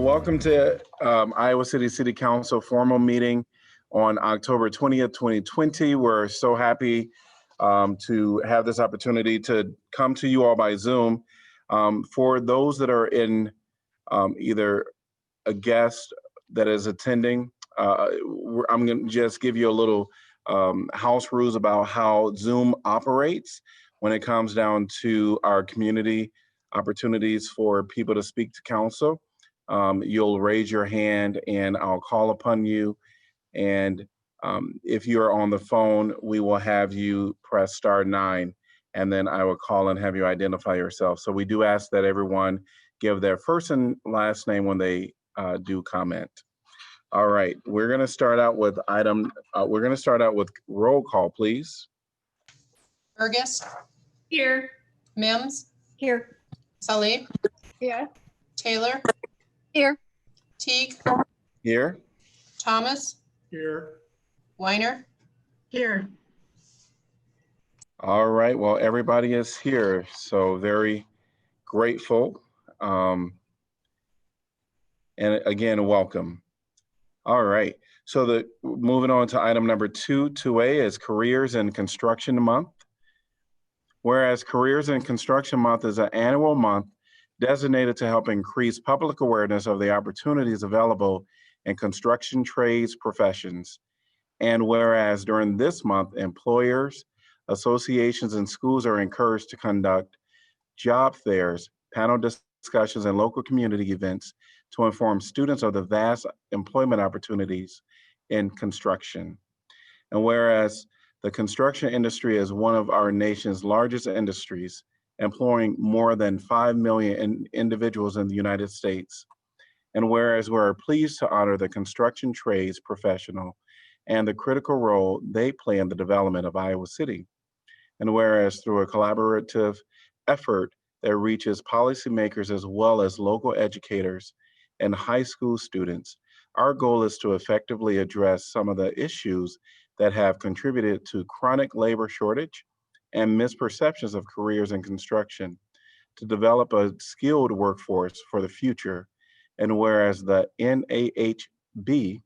welcome to Iowa City Council formal meeting on October 20th, 2020. We're so happy to have this opportunity to come to you all by Zoom. For those that are in either a guest that is attending, I'm going to just give you a little house rules about how Zoom operates when it comes down to our community opportunities for people to speak to council. You'll raise your hand and I'll call upon you. And if you're on the phone, we will have you press *9, and then I will call and have you identify yourself. So we do ask that everyone give their first and last name when they do comment. All right, we're going to start out with roll call, please. Burgess. Here. Mims. Here. Saleh. Here. Taylor. Here. Teague. Here. Thomas. Here. Weiner. Here. All right, well, everybody is here, so very grateful. And again, welcome. All right, so moving on to item number 2A is Careers in Construction Month. Whereas Careers in Construction Month is an annual month designated to help increase public awareness of the opportunities available in construction trades professions. And whereas during this month, employers, associations, and schools are encouraged to conduct job fairs, panel discussions, and local community events to inform students of the vast employment opportunities in construction. And whereas the construction industry is one of our nation's largest industries, employing more than 5 million individuals in the United States. And whereas we're pleased to honor the construction trades professional and the critical role they play in the development of Iowa City. And whereas through a collaborative effort that reaches policymakers as well as local educators and high school students, our goal is to effectively address some of the issues that have contributed to chronic labor shortage and misperceptions of careers in construction, to develop a skilled workforce for the future. And whereas the NAHB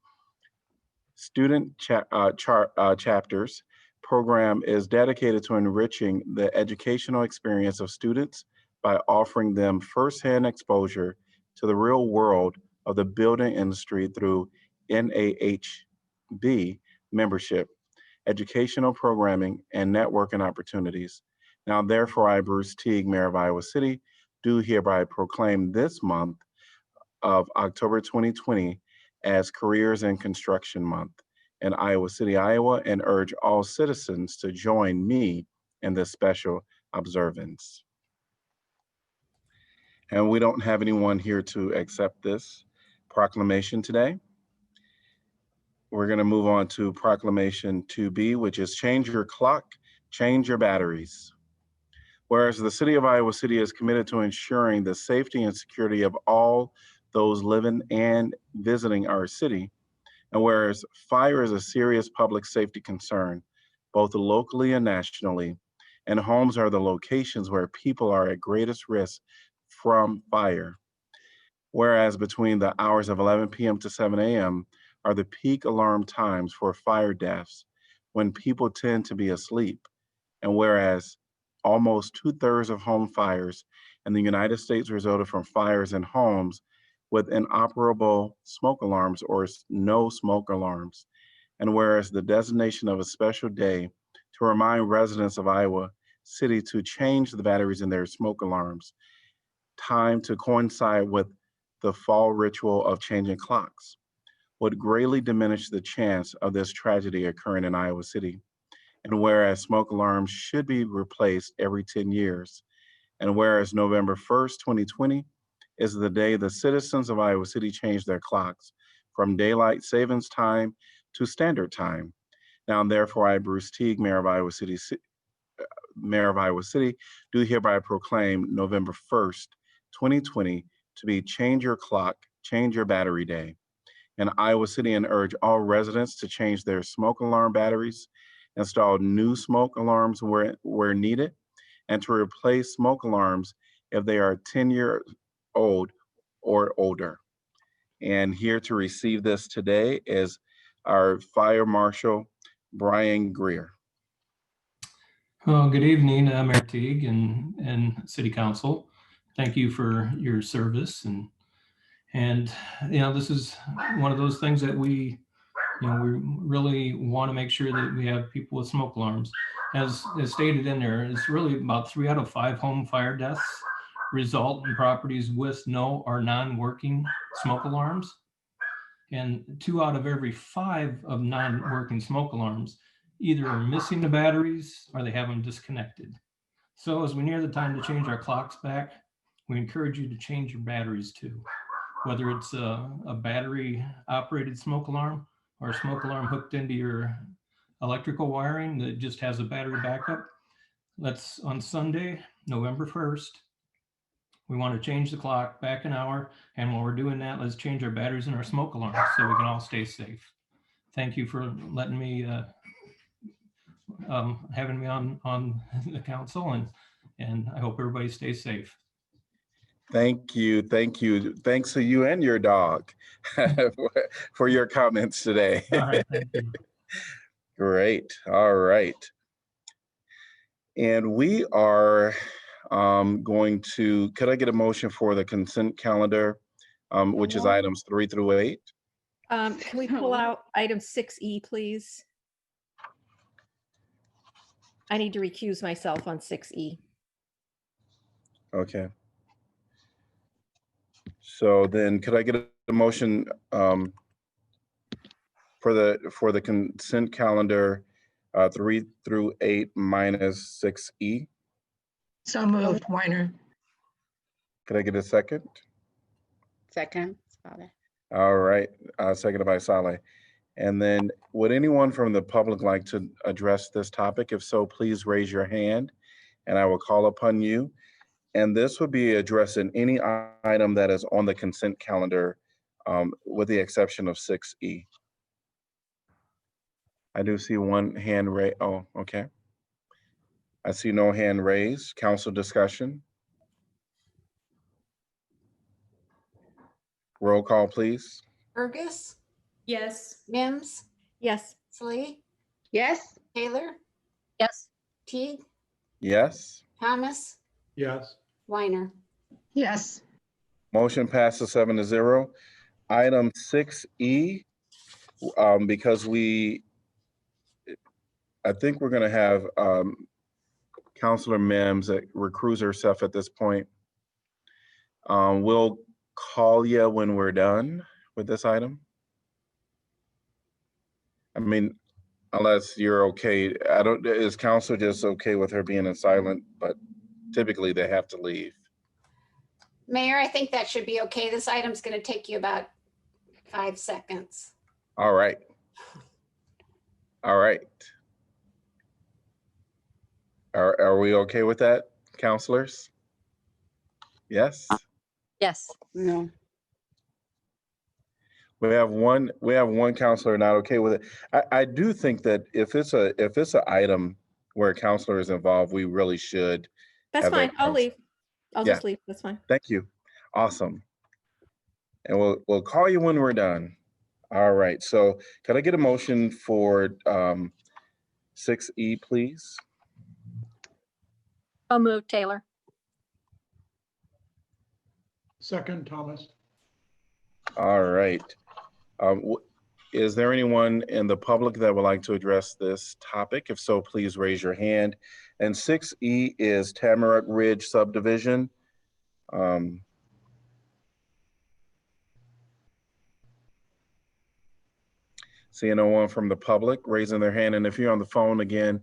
Student Chapters program is dedicated to enriching the educational experience of students by offering them firsthand exposure to the real world of the building industry through NAHB membership, educational programming, and networking opportunities. Now, therefore, I, Bruce Teague, Mayor of Iowa City, do hereby proclaim this month of October 2020 as Careers in Construction Month in Iowa City, Iowa, and urge all citizens to join me in this special observance. And we don't have anyone here to accept this proclamation today. We're going to move on to Proclamation 2B, which is Change Your Clock, Change Your Batteries. Whereas the City of Iowa City is committed to ensuring the safety and security of all those living and visiting our city, and whereas fire is a serious public safety concern, both locally and nationally, and homes are the locations where people are at greatest risk from fire. Whereas between the hours of 11 p.m. to 7 a.m. are the peak alarm times for fire deaths when people tend to be asleep. And whereas almost 2/3 of home fires in the United States resulted from fires in homes with inoperable smoke alarms or no smoke alarms. And whereas the designation of a special day to remind residents of Iowa City to change the batteries in their smoke alarms, time to coincide with the fall ritual of changing clocks, would greatly diminish the chance of this tragedy occurring in Iowa City. And whereas smoke alarms should be replaced every 10 years, and whereas November 1st, 2020 is the day the citizens of Iowa City changed their clocks from daylight savings time to standard time. Now, therefore, I, Bruce Teague, Mayor of Iowa City, do hereby proclaim November 1st, 2020 to be Change Your Clock, Change Your Battery Day in Iowa City, and urge all residents to change their smoke alarm batteries, install new smoke alarms where needed, and to replace smoke alarms if they are 10 years old or older. And here to receive this today is our Fire Marshal, Brian Greer. Oh, good evening, Mayor Teague and City Council. Thank you for your service and this is one of those things that we really want to make sure that we have people with smoke alarms. As stated in there, it's really about 3 out of 5 home fire deaths result in properties with no or non-working smoke alarms. And 2 out of every 5 of non-working smoke alarms either are missing the batteries or they have them disconnected. So as we near the time to change our clocks back, we encourage you to change your batteries too. Whether it's a battery operated smoke alarm or a smoke alarm hooked into your electrical wiring that just has a battery backup. That's on Sunday, November 1st. We want to change the clock back an hour. And while we're doing that, let's change our batteries in our smoke alarms so we can all stay safe. Thank you for letting me, having me on the council, and I hope everybody stays safe. Thank you. Thank you. Thanks to you and your dog for your comments today. All right, thank you. Great. All right. And we are going to, could I get a motion for the consent calendar, which is items 3 through 8? Can we pull out item 6E, please? I need to recuse myself on 6E. Okay. So then could I get a motion for the consent calendar 3 through 8 minus 6E? So moved, Weiner. Could I get a second? Second, Saleh. All right, seconded by Saleh. And then would anyone from the public like to address this topic? If so, please raise your hand and I will call upon you. And this would be addressing any item that is on the consent calendar with the exception of 6E. I do see one hand raised. Oh, okay. I see no hand raised. Council discussion. Roll call, please. Burgess, Yes. Mims, Yes. Slee, Yes. Taylor, Yes. Teague, Yes. Thomas, Yes. Weiner. Yes. Motion passes 7-0. Item 6E, because I think we're gonna have Councilor Mims recuse herself at this point. We'll call you when we're done with this item. I mean, unless you're okay. Is council just okay with her being in silent, but typically they have to leave. Mayor, I think that should be okay. This item's going to take you about 5 seconds. All right. All right. Are we okay with that, counselors? Yes? Yes. No. We have one counselor not okay with it. I do think that if it's an item where a counselor is involved, we really should. That's have that fine. I'll counsel. leave. I'll Yeah. just leave. That's fine. Thank you. Awesome. And we'll call you when we're done. All right. So can I get a motion for 6E, please? I'll move, Taylor. Second, Thomas. All right. Is there anyone in the public that would like to address this topic? If so, please raise your hand. And 6E is Tamarack Ridge subdivision. Seeing no one from the public raising their hand. And if you're on the phone again,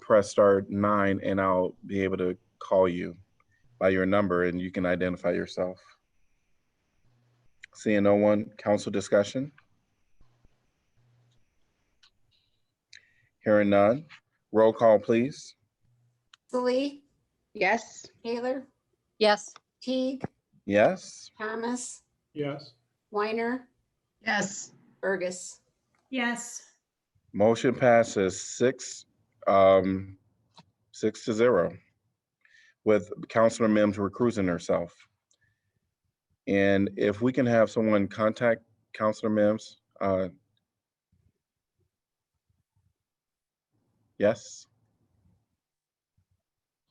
press *9 and I'll be able to call you by your number and you can identify yourself. Seeing no one, council discussion. Hearing none, roll call, please. Slee, Yes. Taylor, Yes. Teague, Yes. Thomas, Yes. Weiner, Yes. Burgess. Yes. Motion passes 6-0 with Councilor Mims recusing herself. And if we can have someone contact Counselor Mims. Yes,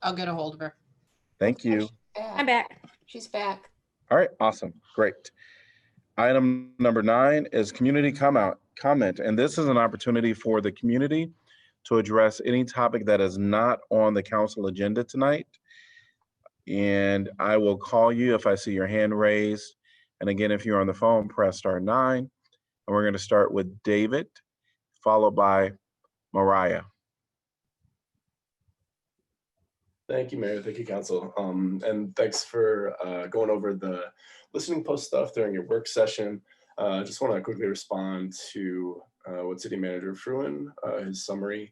I'll get a hold of her. thank you. I'm back. She's back. All right, awesome, great. Item number 9 is community comment, and this is an opportunity for the community to address any topic that is not on the council agenda tonight. And I will call you if I see your hand raised. And again, if you're on the phone, press *9. And we're going to start with David, followed by Mariah. Thank you, Mayor. Thank you, Council. And thanks for going over the listening post stuff during your work session. I just want to quickly respond to what City Manager Fruin, his summary.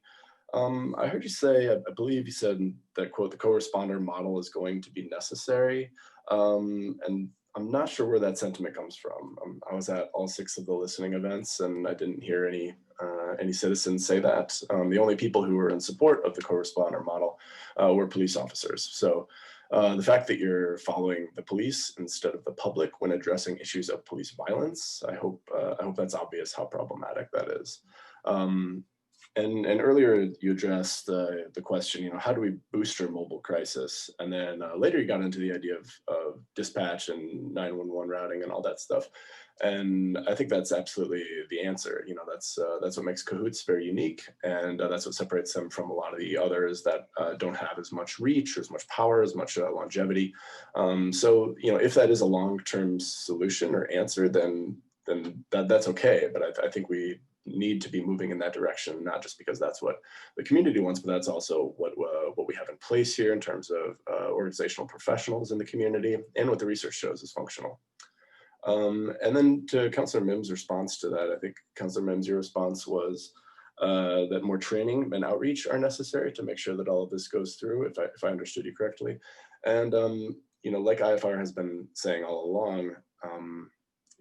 I heard you say, I believe you said that, quote, the co-responder model is going to be necessary. And I'm not sure where that sentiment comes from. I was at all 6 of the listening events and I didn't hear any citizens say that. The only people who were in support of the co-responder model were police officers. So the fact that you're following the police instead of the public when addressing issues of police violence, I hope that's obvious how problematic that is. And earlier you addressed the question, how do we boost our mobile crisis? And then later you got into the idea of dispatch and 911 routing and all that stuff. And I think that's absolutely the answer. That's what makes Cahoots very unique. And that's what separates them from a lot of the others that don't have as much reach, or as much power, as much longevity. So, if that is a long-term solution or answer, then that's okay. But I think we need to be moving in that direction, not just because that's what the community wants, but that's also what we have in place here in terms of organizational professionals in the community and what the research shows is functional. And then to Councilor Mims' response to that, I think Councilor Mims, your response was that more training and outreach are necessary to make sure that all of this goes through, if I understood you correctly. And like IFR has been saying all along,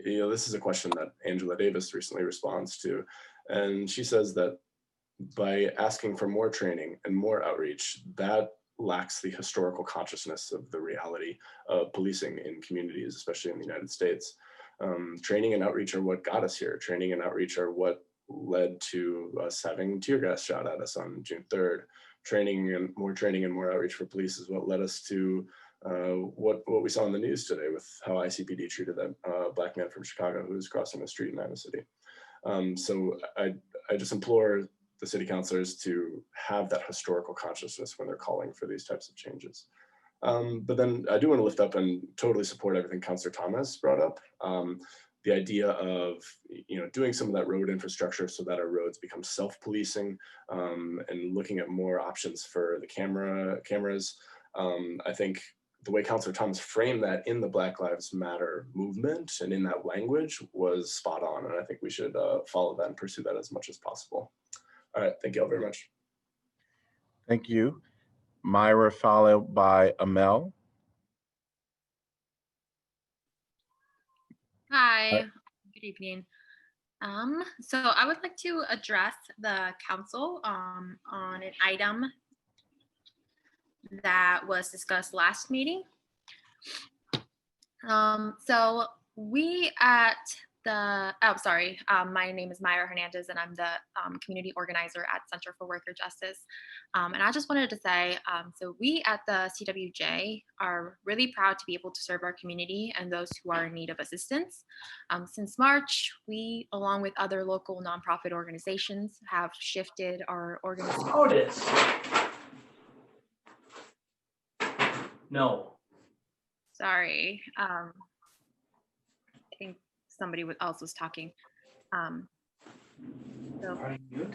this is a question that Angela Davis recently responds to. And she says that by asking for more training and more outreach, that lacks the historical consciousness of the reality of policing in communities, especially in the United States. Training and outreach are what got us here. Training and outreach are what led to us having tear gas shot at us on June 3rd. Training and more outreach for police is what led us to what we saw in the news today with how ICPD treated that Black man from Chicago who was crossing the street in Iowa City. So I just implore the city councilors to have that historical consciousness when they're calling for these types of changes. But then I do want to lift up and totally support everything Councilor Thomas brought up. The idea of doing some of that road infrastructure so that our roads become self-policing, and looking at more options for the cameras. I think the way Councilor Thomas framed that in the Black Lives Matter movement and in that language was spot on. And I think we should follow that and pursue that as much as possible. All right, thank you all very much. Thank you. Myra, followed by Amel. Hi, good evening. So I would like to address the council on an item that was discussed last meeting. So we at the, my name is Myra Hernandez and I'm the community organizer at Center for Worker Justice. And I just wanted to say, so we at the CWJ are really proud to be able to serve our community and those who are in need of assistance. Since March, we, along with other local nonprofit organizations, have shifted our organization. Otis. No. Sorry. I think somebody else was talking. So Are you good?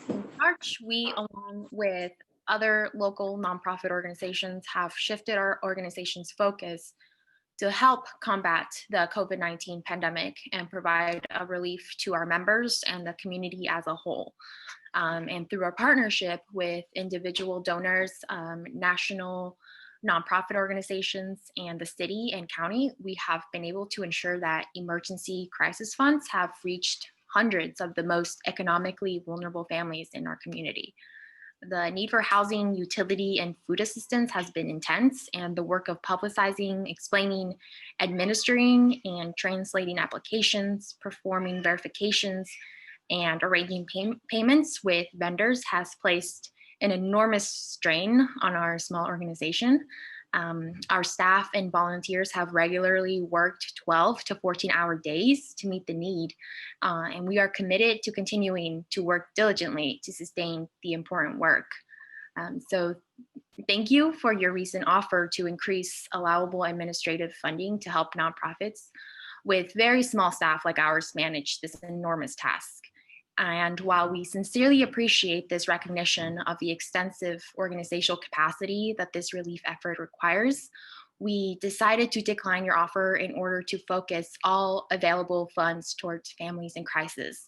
in March, we, along with other local nonprofit organizations, have shifted our organization's focus to help combat the COVID-19 pandemic and provide a relief to our members and the community as a whole. And through our partnership with individual donors, national nonprofit organizations, and the city and county, we have been able to ensure that emergency crisis funds have reached hundreds of the most economically vulnerable families in our community. The need for housing, utility, and food assistance has been intense, and the work of publicizing, explaining, administering, and translating applications, performing verifications, and arranging payments with vendors has placed an enormous strain on our small organization. Our staff and volunteers have regularly worked 12 to 14-hour days to meet the need, and we are committed to continuing to work diligently to sustain the important work. So thank you for your recent offer to increase allowable administrative funding to help nonprofits with very small staff like ours manage this enormous task. And while we sincerely appreciate this recognition of the extensive organizational capacity that this relief effort requires, we decided to decline your offer in order to focus all available funds towards families in crisis.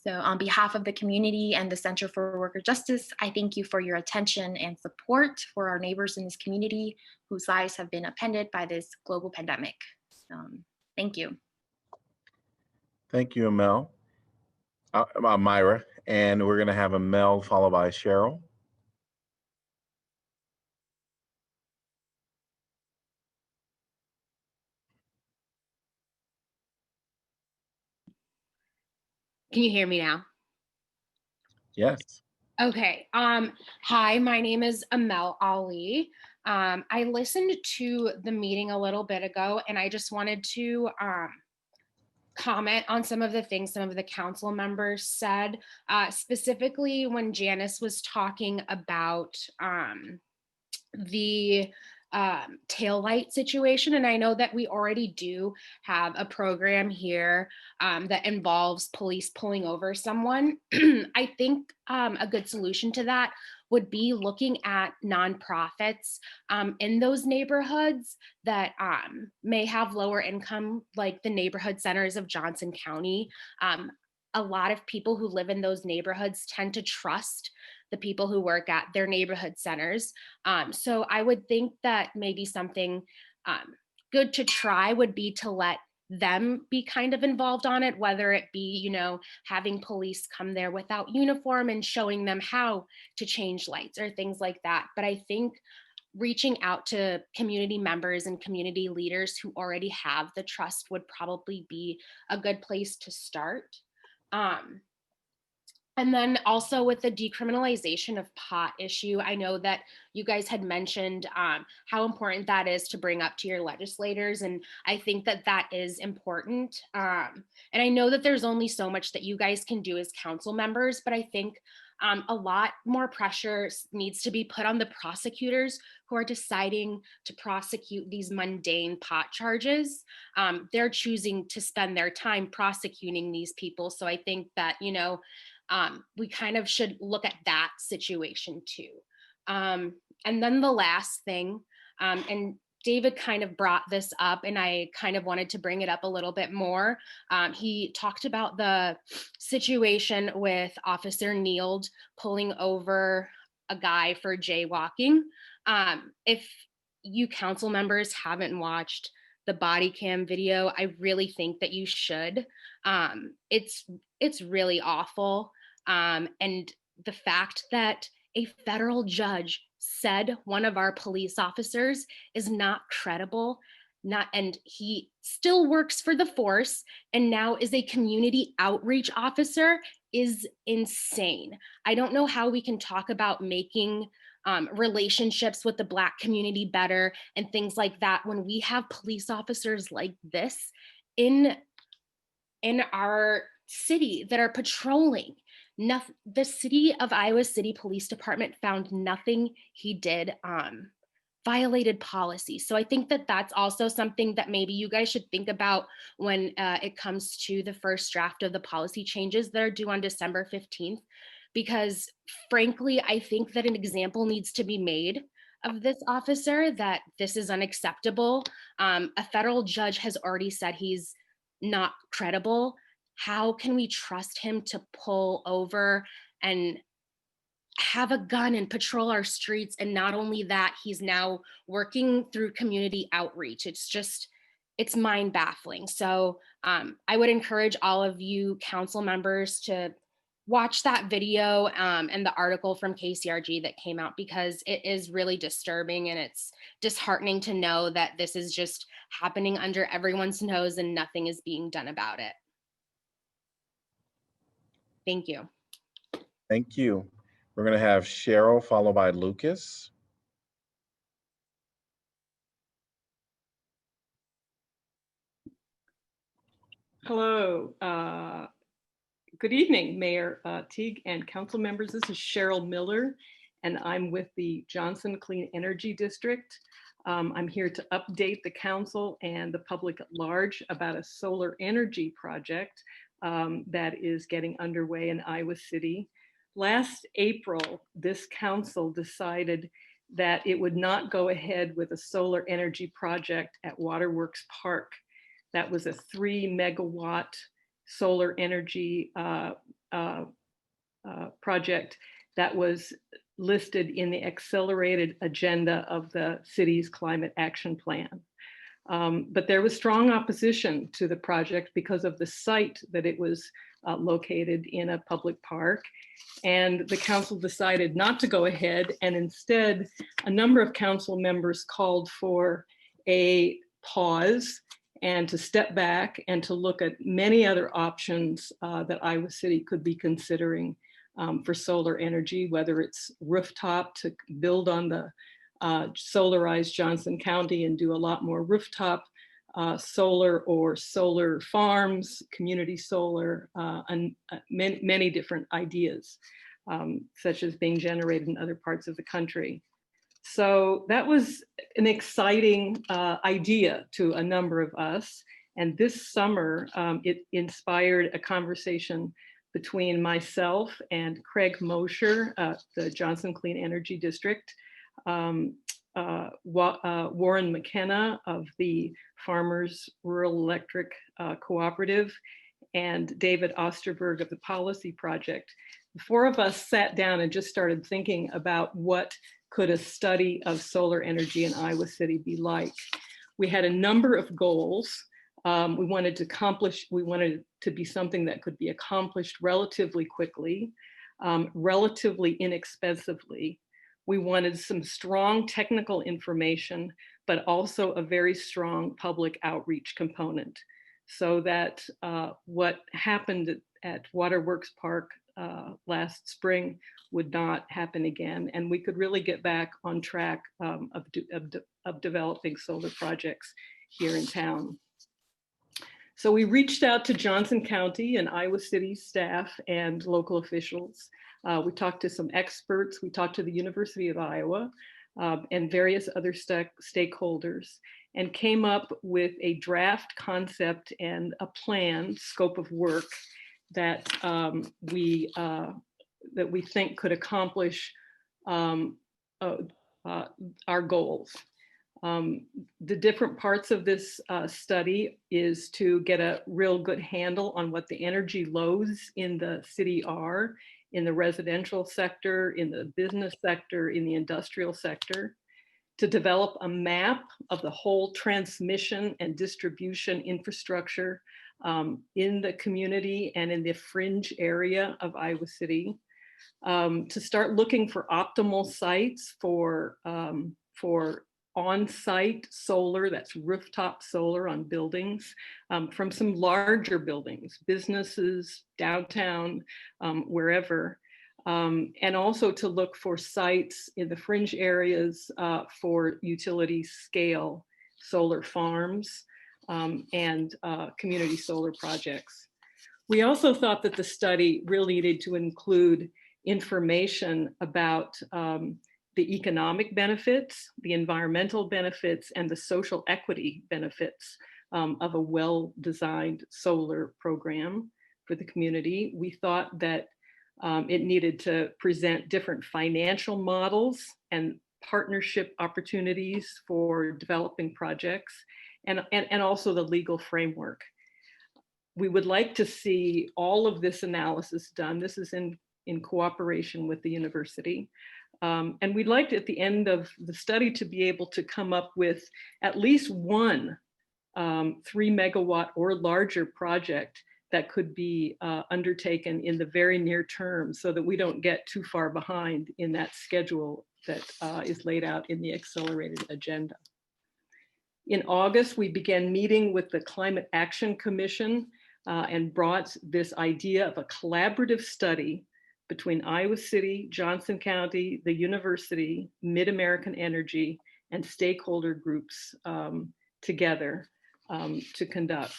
So on behalf of the community and the Center for Worker Justice, I thank you for your attention and support for our neighbors in this community whose lives have been upended by this global pandemic. Thank you. Thank you, Mel. Myra, and we're going to have a Mel followed by Cheryl. Can you hear me now? Yes. Okay. Hi, my name is Amel Ali. I listened to the meeting a little bit ago, and I just wanted to comment on some of the things some of the council members said, specifically when Janice was talking about the taillight situation. And I know that we already do have a program here that involves police pulling over someone. I think a good solution to that would be looking at nonprofits in those neighborhoods that may have lower income, like the neighborhood centers of Johnson County. A lot of people who live in those neighborhoods tend to trust the people who work at their neighborhood centers. So I would think that maybe something good to try would be to let them be kind of involved on it, whether it be, you know, having police come there without uniform and showing them how to change lights or things like that. But I think reaching out to community members and community leaders who already have the trust would probably be a good place to start. And then also with the decriminalization of pot issue, I know that you guys had mentioned how important that is to bring up to your legislators. And I think that that is important. And I know that there's only so much that you guys can do as council members, but I think a lot more pressure needs to be put on the prosecutors who are deciding to prosecute these mundane pot charges. They're choosing to spend their time prosecuting these people. So I think that, you know, we kind of should look at that situation too. And then the last thing, and David kind of brought this up and I kind of wanted to bring it up a little bit more. He talked about the situation with Officer Neild pulling over a guy for jaywalking. If you council members haven't watched the body cam video, I really think that you should. It's really awful. And the fact that a federal judge said one of our police officers is not credible, and he still works for the force and now is a community outreach officer is insane. I don't know how we can talk about making relationships with the Black community better and things like that when we have police officers like this in our city that are patrolling. The city of Iowa City Police Department found nothing he did violated policy. So I think that that's also something that maybe you guys should think about when it comes to the first draft of the policy changes that are due on December 15th, because frankly, I think that an example needs to be made of this officer, that this is unacceptable. A federal judge has already said he's not credible. How can we trust him to pull over and have a gun and patrol our streets? And not only that, he's now working through community outreach. It's mind baffling. So I would encourage all of you council members to watch that video and the article from KCRG that came out, because it is really disturbing and it's disheartening to know that this is just happening under everyone's nose and nothing is being done about it. Thank you. Thank you. We're going to have Cheryl followed by Lucas. Hello. Good evening, Mayor Teague and council members. This is Cheryl Miller, and I'm with the Johnson Clean Energy District. I'm here to update the council and the public at large about a solar energy project that is getting underway in Iowa City. Last April, this council decided that it would not go ahead with a solar energy project at Waterworks Park. That was a 3 megawatt solar energy project that was listed in the accelerated agenda of the city's climate action plan. But there was strong opposition to the project because of the site that it was located in a public park. And the council decided not to go ahead, and instead a number of council members called for a pause and to step back and to look at many other options that Iowa City could be considering for solar energy, whether it's rooftop to build on the solarized Johnson County and do a lot more rooftop solar, or solar farms, community solar, and many different ideas, such as being generated in other parts of the country. So that was an exciting idea to a number of us. And this summer, it inspired a conversation between myself and Craig Mosher, the Johnson Clean Energy District, Warren McKenna of the Farmers Rural Electric Cooperative, and David Osterberg of the Policy Project. The four of us sat down and just started thinking about what could a study of solar energy in Iowa City be like. We had a number of goals. We wanted to be something that could be accomplished relatively quickly, relatively inexpensively. We wanted some strong technical information, but also a very strong public outreach component, so that what happened at Waterworks Park last spring would not happen again, and we could really get back on track of developing solar projects here in town. So we reached out to Johnson County and Iowa City staff and local officials. We talked to some experts. We talked to the University of Iowa and various other stakeholders, and came up with a draft concept and a plan, scope of work that we think could accomplish our goals. The different parts of this study is to get a real good handle on what the energy loads in the city are, in the residential sector, in the business sector, in the industrial sector, to develop a map of the whole transmission and distribution infrastructure in the community and in the fringe area of Iowa City, to start looking for optimal sites for on-site solar, that's rooftop solar on buildings, from some larger buildings, businesses, downtown, wherever. And also to look for sites in the fringe areas for utility scale solar farms and community solar projects. We also thought that the study really needed to include information about the economic benefits, the environmental benefits, and the social equity benefits of a well-designed solar program for the community. We thought that it needed to present different financial models and partnership opportunities for developing projects, and also the legal framework. We would like to see all of this analysis done. This is in cooperation with the university. And we'd like at the end of the study to be able to come up with at least one 3 megawatt or larger project that could be undertaken in the very near term so that we don't get too far behind in that schedule that is laid out in the accelerated agenda. In August, we began meeting with the Climate Action Commission and brought this idea of a collaborative study between Iowa City, Johnson County, the university, Mid-American Energy, and stakeholder groups together to conduct.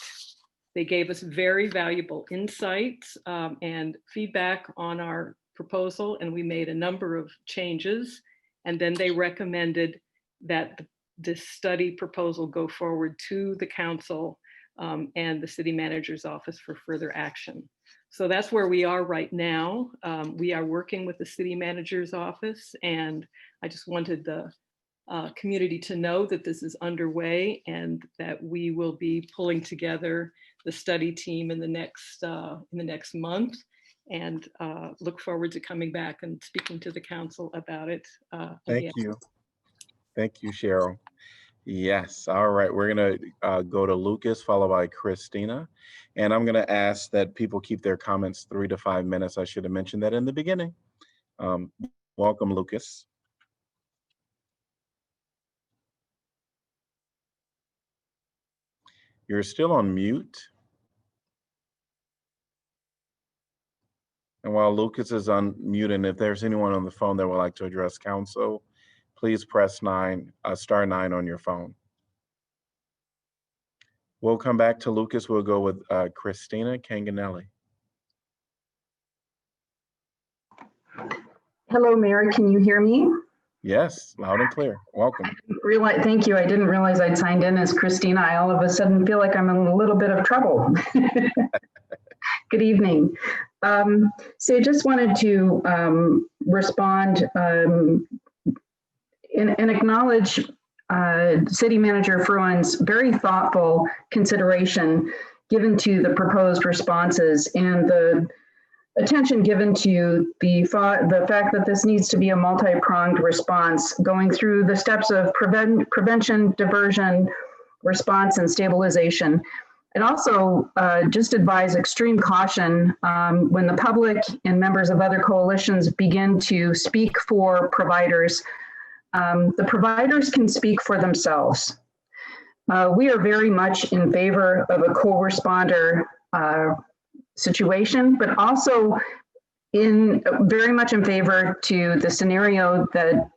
They gave us very valuable insights and feedback on our proposal, and we made a number of changes. And then they recommended that this study proposal go forward to the council and the city manager's office for further action. So that's where we are right now. We are working with the city manager's office, and I just wanted the community to know that this is underway and that we will be pulling together the study team in the next month, and look forward to coming back and speaking to the council about it. Thank you. Thank you, Cheryl. Yes. All right. We're going to go to Lucas, followed by Christina. And I'm going to ask that people keep their comments 3 to 5 minutes. I should have mentioned that in the beginning. Welcome, Lucas. You're still on mute. And while Lucas is unmuted, if there's anyone on the phone that would like to address council, please press star 9 on your phone. We'll come back to Lucas. We'll go with Christina Canganelli. Hello, Mayor. Can you hear me? Yes, loud and clear. Welcome. Thank you. I didn't realize I'd signed in as Christina. I all of a sudden feel like I'm in a little bit of trouble. Good evening. So I just wanted to respond and acknowledge City Manager Fruin's very thoughtful consideration given to the proposed responses and the attention given to the fact that this needs to be a multi-pronged response, going through the steps of prevention, diversion, response, and stabilization. I'd also just advise extreme caution when the public and members of other coalitions begin to speak for providers. The providers can speak for themselves. We are very much in favor of a co-responder situation, but also very much in favor to the scenario that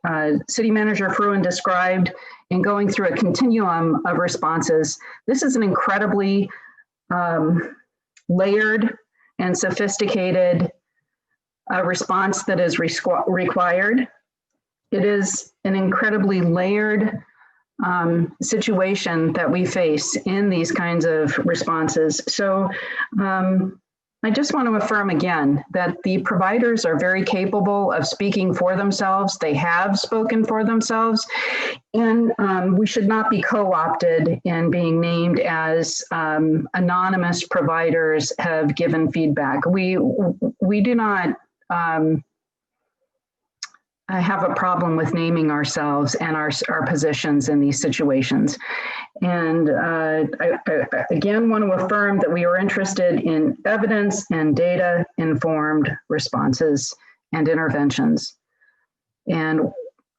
City Manager Fruin described in going through a continuum of responses. This is an incredibly layered and sophisticated response that is required. It is an incredibly layered situation that we face in these kinds of responses. So I just want to affirm again that the providers are very capable of speaking for themselves. They have spoken for themselves, and we should not be co-opted in being named as anonymous providers have given feedback. We do not have a problem with naming ourselves and our positions in these situations. And I again want to affirm that we are interested in evidence and data-informed responses and interventions, and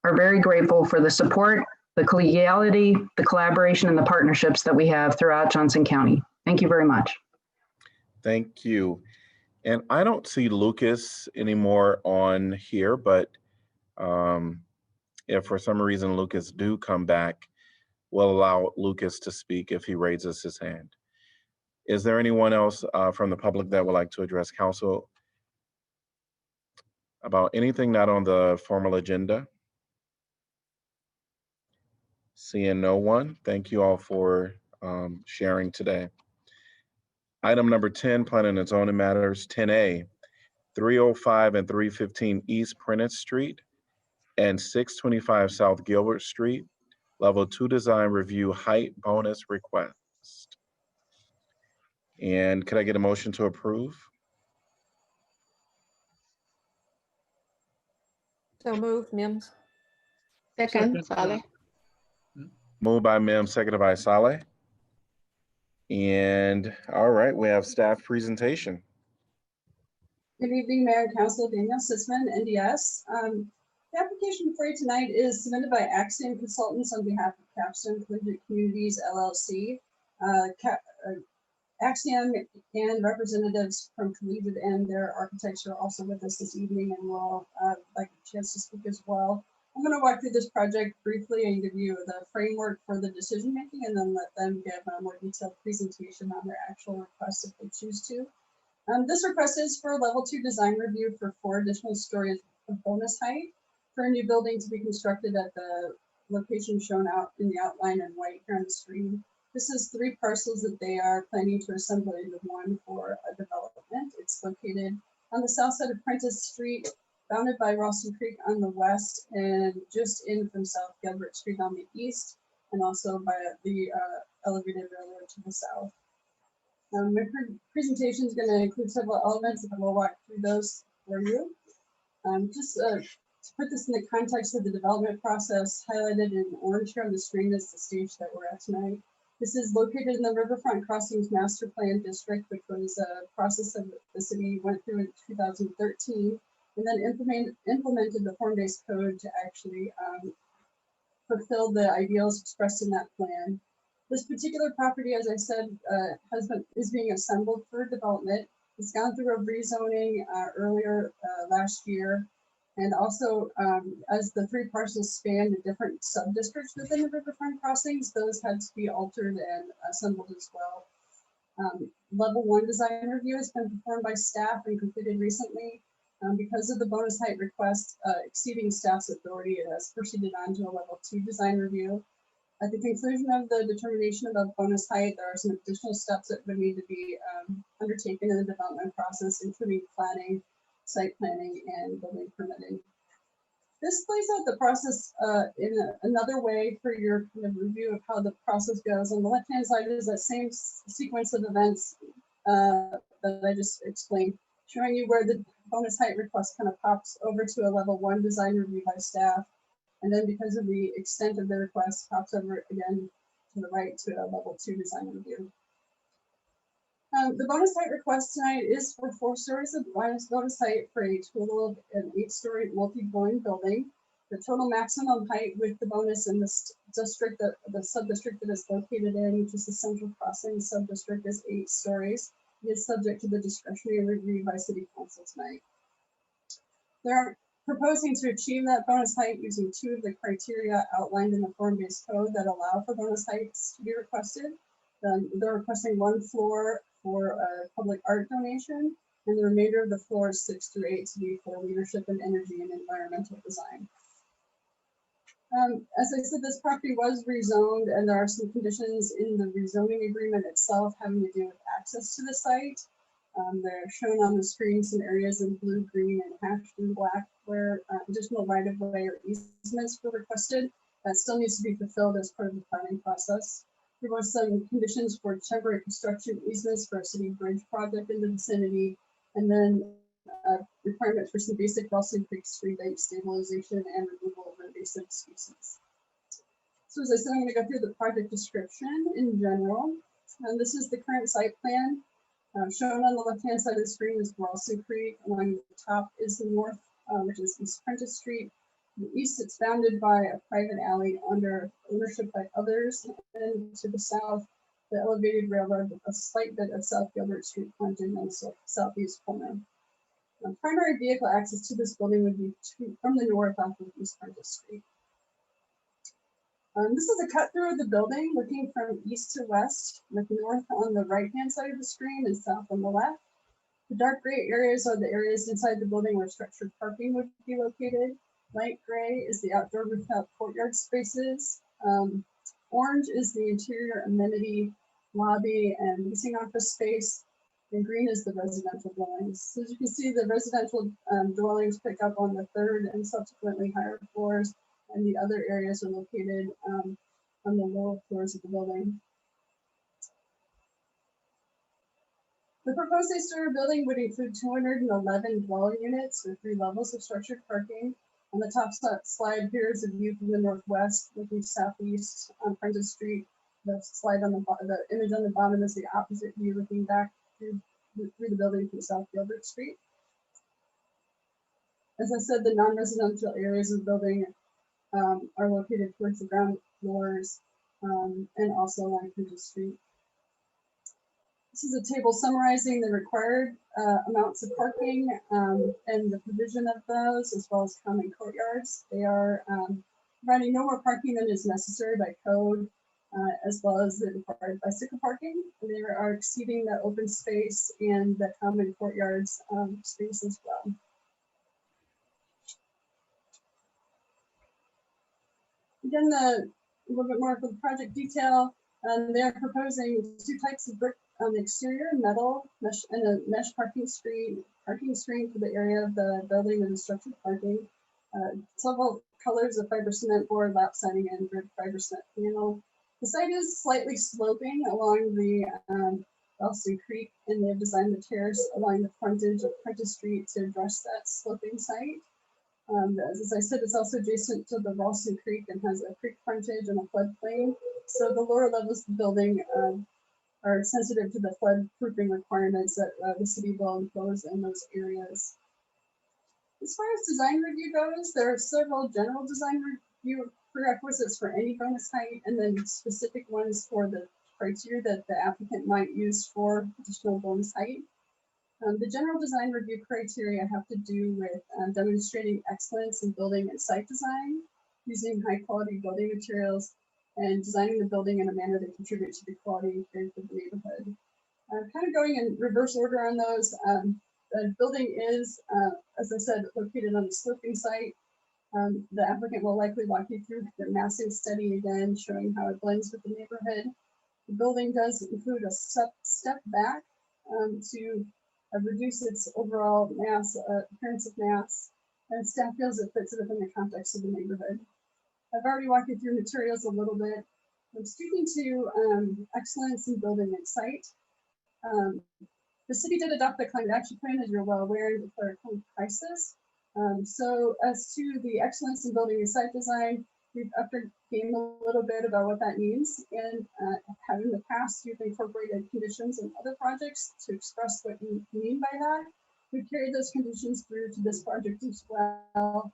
are very grateful for the support, the collegiality, the collaboration, and the partnerships that we have throughout Johnson County. Thank you very much. Thank you. And I don't see Lucas anymore on here, but if for some reason Lucas do come back, we'll allow Lucas to speak if he raises his hand. Is there anyone else from the public that would like to address council about anything not on the formal agenda? Seeing no one, thank you all for sharing today. Item number 10, planning and zoning matters. 10A, 305 and 315 East Prentice Street and 625 South Gilbert Street, level 2 design review height bonus request. And could I get a motion to approve? So moved, Mims. Second, Saleh. Moved by Mim, seconded by Saleh. And all right, we have staff presentation. Good evening, Mayor and Council. Danielle Sitzman, NDS. The application for you tonight is submitted by Axiom Consultants on behalf of Capstone Collegiate Communities, LLC. Axiom and representatives from Collegiate and their architects are also with us this evening and will like a chance to speak as well. I'm going to walk through this project briefly and give you the framework for the decision making, and then let them give a more detailed presentation on their actual request if they choose to. This request is for a level 2 design review for 4 additional stories of bonus height for a new building to be constructed at the location shown out in the outline in white here on the screen. This is 3 parcels that they are planning to assemble into one for a development. It's located on the south side of Prentice Street, bounded by Ralston Creek on the west, and just in from South Gilbert Street on the east, and also by the elevated railroad to the south. My presentation is going to include several elements, and we'll walk through those for you. To put this in the context of the development process, highlighted in orange here on the screen is the stage that we're at tonight. This is located in the Riverfront Crossings Master Plan District, which was a process that the city went through in 2013, and then implemented the form-based code to actually fulfill the ideals expressed in that plan. This particular property, as I said, is being assembled for development. It's gone through a rezoning earlier last year. And also, as the 3 parcels span the different sub-districts within the Riverfront Crossings, those had to be altered and assembled as well. Level 1 design review has been performed by staff and completed recently. Because of the bonus height request exceeding staff's authority, it has proceeded on to a level 2 design review. At the conclusion of the determination about bonus height, there are some additional steps that would need to be undertaken in the development process, including planning, site planning, and building permitting. This lays out the process in another way for your kind of review of how the process goes. On the left-hand side is that same sequence of events that I just explained, showing you where the bonus height request kind of pops over to a level 1 design review by staff. And then because of the extent of the request, pops over again to the right to a level 2 design review. The bonus height request tonight is for 4 stories of bonus height for a total of an 8-story multi-dwelling building. The total maximum height with the bonus in this district, the sub-district that is located in, which is the Central Crossing sub-district, is 8 stories. It is subject to the discretionary review by City Council tonight. They're proposing to achieve that bonus height using 2 of the criteria outlined in the form-based code that allow for bonus heights to be requested. They're requesting 1 floor for a public art donation, and the remainder of the floors 6 through 8 to be for leadership in energy and environmental design. As I said, this property was rezoned, and there are some conditions in the rezoning agreement itself having to do with access to the site. They're shown on the screen some areas in blue, green, and hashed in black where additional right-of-way or easements were requested. That still needs to be fulfilled as part of the planning process. There was some conditions for temporary construction easements for a city bridge project in the vicinity, and then requirements for some basic Ralston Creek Street bank stabilization and removal of invasive species. So as I said, I'm going to go through the project description in general. And this is the current site plan. Shown on the left-hand side of the screen is Ralston Creek. Along the top is the north, which is East Prentice Street. The east, it's bounded by a private alley under ownership by others. And to the south, the elevated railroad with a slight bit of South Gilbert Street frontage on the southeast corner. Primary vehicle access to this building would be from the north off of East Prentice Street. This is a cut through of the building looking from east to west, with north on the right-hand side of the screen and south on the left. The dark gray areas are the areas inside the building where structured parking would be located. Light gray is the outdoor rooftop courtyard spaces. Orange is the interior amenity, lobby, and leasing office space. And green is the residential dwellings. So as you can see, the residential dwellings pick up on the 3rd and subsequently higher floors, and the other areas are located on the lower floors of the building. The proposed 8-story building would include 211 dwelling units with 3 levels of structured parking. On the top slide here is a view from the northwest looking southeast on Prentice Street. the slide on the image on the bottom is the opposite view looking back through the building from South Gilbert Street. As I said, the non-residential areas of the building are located towards the ground floors and also along Bridges Street. This is a table summarizing the required amounts of parking and the provision of those, as well as common courtyards. They are providing no more parking than is necessary by code, as well as the required bicycle parking. They are exceeding the open space and the common courtyards space as well. Again, a little bit more for the project detail. They're proposing 2 types of brick on the exterior, metal mesh and a mesh parking screen for the area of the building and structured parking. Several colors of fiber cement board, lap siding, and brick fiber cement panel. The site is slightly sloping along the Ralston Creek, and they've designed the terrace along the frontage of Prentice Street to address that sloping site. As I said, it's also adjacent to the Ralston Creek and has a creek frontage and a floodplain. So the lower levels of the building are sensitive to the flood proofing requirements that the city will impose in those areas. As far as design review goes, there are several general design review prerequisites for any bonus height, and then specific ones for the criteria that the applicant might use for additional bonus height. The general design review criteria have to do with demonstrating excellence in building and site design, using high quality building materials, and designing the building in a manner that contributes to the quality and character of the neighborhood. Kind of going in reverse order on those, the building is, as I said, located on a sloping site. The applicant will likely walk you through the massing study again, showing how it blends with the neighborhood. The building does include a step back to reduce its overall mass, appearance of mass, and staff feels it fits within the context of the neighborhood. I've already walked you through materials a little bit. I'm speaking to excellence in building and site. The city did adopt the climate action plan, as you're well aware, and declare a climate crisis. So as to the excellence in building and site design, we've upped our game a little bit about what that means, and have in the past you've incorporated conditions in other projects to express what you mean by that. We've carried those conditions through to this project as well.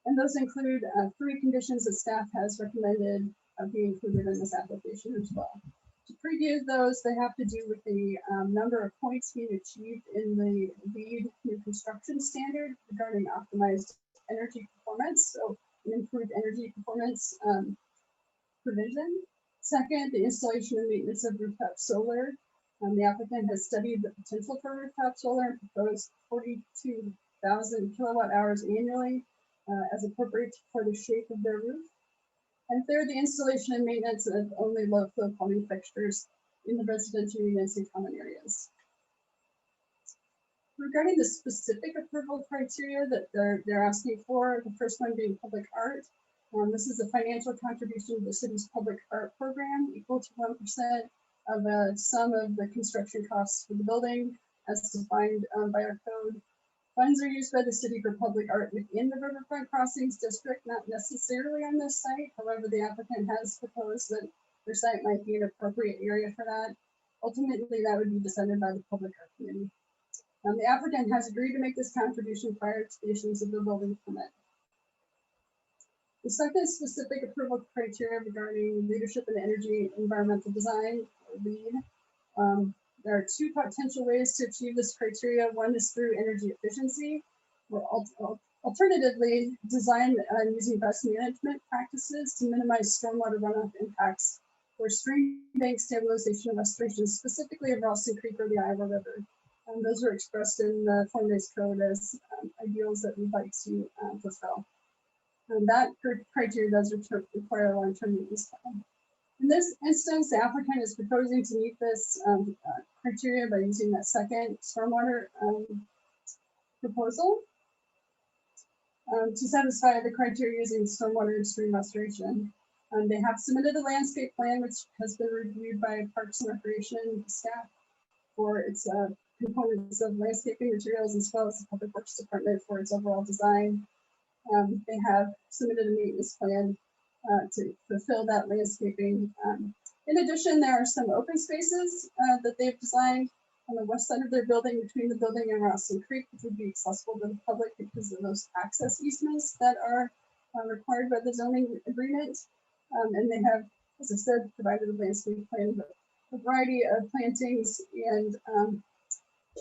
And those include 3 conditions that staff has recommended be included in this application as well. To preview those, they have to do with the number of points being achieved in the LEED new construction standard regarding optimized energy performance, so an improved energy performance provision. Second, the installation and maintenance of rooftop solar. The applicant has studied the potential for rooftop solar and proposed 42,000 kilowatt hours annually as appropriate for the shape of their roof. And third, the installation and maintenance of only low flow plumbing fixtures in the residential units and common areas. Regarding the specific approval criteria that they're asking for, the first one being public art. This is a financial contribution to the city's public art program equal to 1% of the sum of the construction costs for the building as defined by our code. Funds are used by the city for public art within the Riverfront Crossings district, not necessarily on this site. However, the applicant has proposed that their site might be an appropriate area for that. Ultimately, that would be decided by the public art committee. The applicant has agreed to make this contribution prior to the issuance of the building permit. The second specific approval criteria regarding leadership in energy environmental design, or LEED. There are 2 potential ways to achieve this criteria. One is through energy efficiency, or alternatively, design using best management practices to minimize stormwater runoff impacts, or stream bank stabilization and restoration, specifically of Ralston Creek or the Iowa River. Those are expressed in the form-based code as ideals that we'd like to fulfill. That criteria does require a long-term maintenance plan. In this instance, the applicant is proposing to meet this criteria by using that second stormwater proposal to satisfy the criteria using stormwater and stream restoration. They have submitted a landscape plan, which has been reviewed by Parks and Recreation staff for its components of landscaping materials, as well as the Public Works Department for its overall design. They have submitted a maintenance plan to fulfill that landscaping. In addition, there are some open spaces that they've designed on the west side of their building, between the building and Rosslyn Creek, which would be accessible to the public because of those access easements that are required by the zoning agreement. And they have, as I said, provided a landscape plan with a variety of plantings and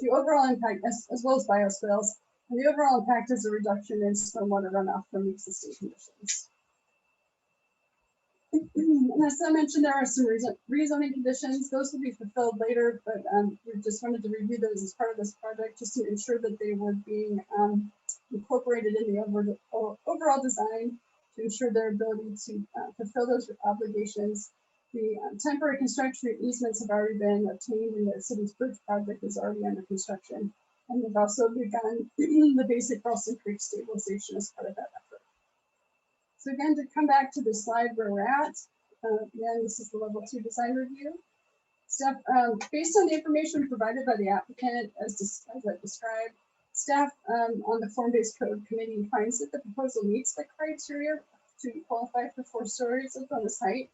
the overall impact, as well as bioswales. And the overall impact is a reduction in stormwater runoff from existing conditions. And as I mentioned, there are some rezoning conditions. Those will be fulfilled later, but we just wanted to review those as part of this project just to ensure that they were being incorporated in the overall design to ensure their ability to fulfill those obligations. The temporary construction easements have already been obtained, and the city's bridge project is already under construction. And we've also begun the basic Ralston Creek stabilization as part of that effort. So again, to come back to the slide where we're at, again, this is the level 2 design review. Staff, based on the information provided by the applicant, as I described, staff on the form-based code committee finds that the proposal meets the criteria to qualify for 4 stories of bonus height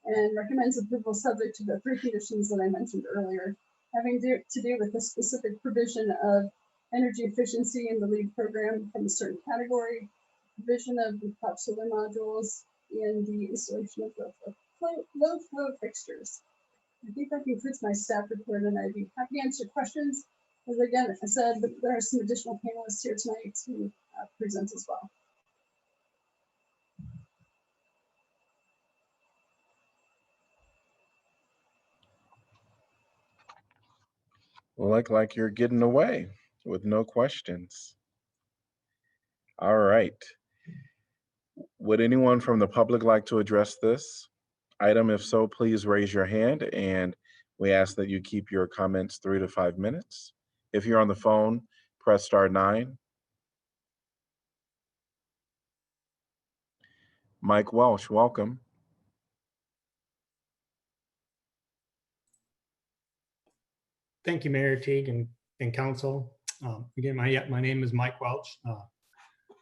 and recommends approval subject to the 3 conditions that I mentioned earlier, having to do with the specific provision of energy efficiency in the LEED program from a certain category, provision of rooftop solar modules, and the installation of low flow fixtures. I think that concludes my staff report, and I'd be happy to answer questions. As again, I said, there are some additional panelists here tonight to present as well. Look like you're getting away with no questions. All right. Would anyone from the public like to address this item? If so, please raise your hand, and we ask that you keep your comments 3 to 5 minutes. If you're on the phone, press *9. Mike Welsh, welcome. Thank you, Mayor Teague and Council. Again, my name is Mike Welch.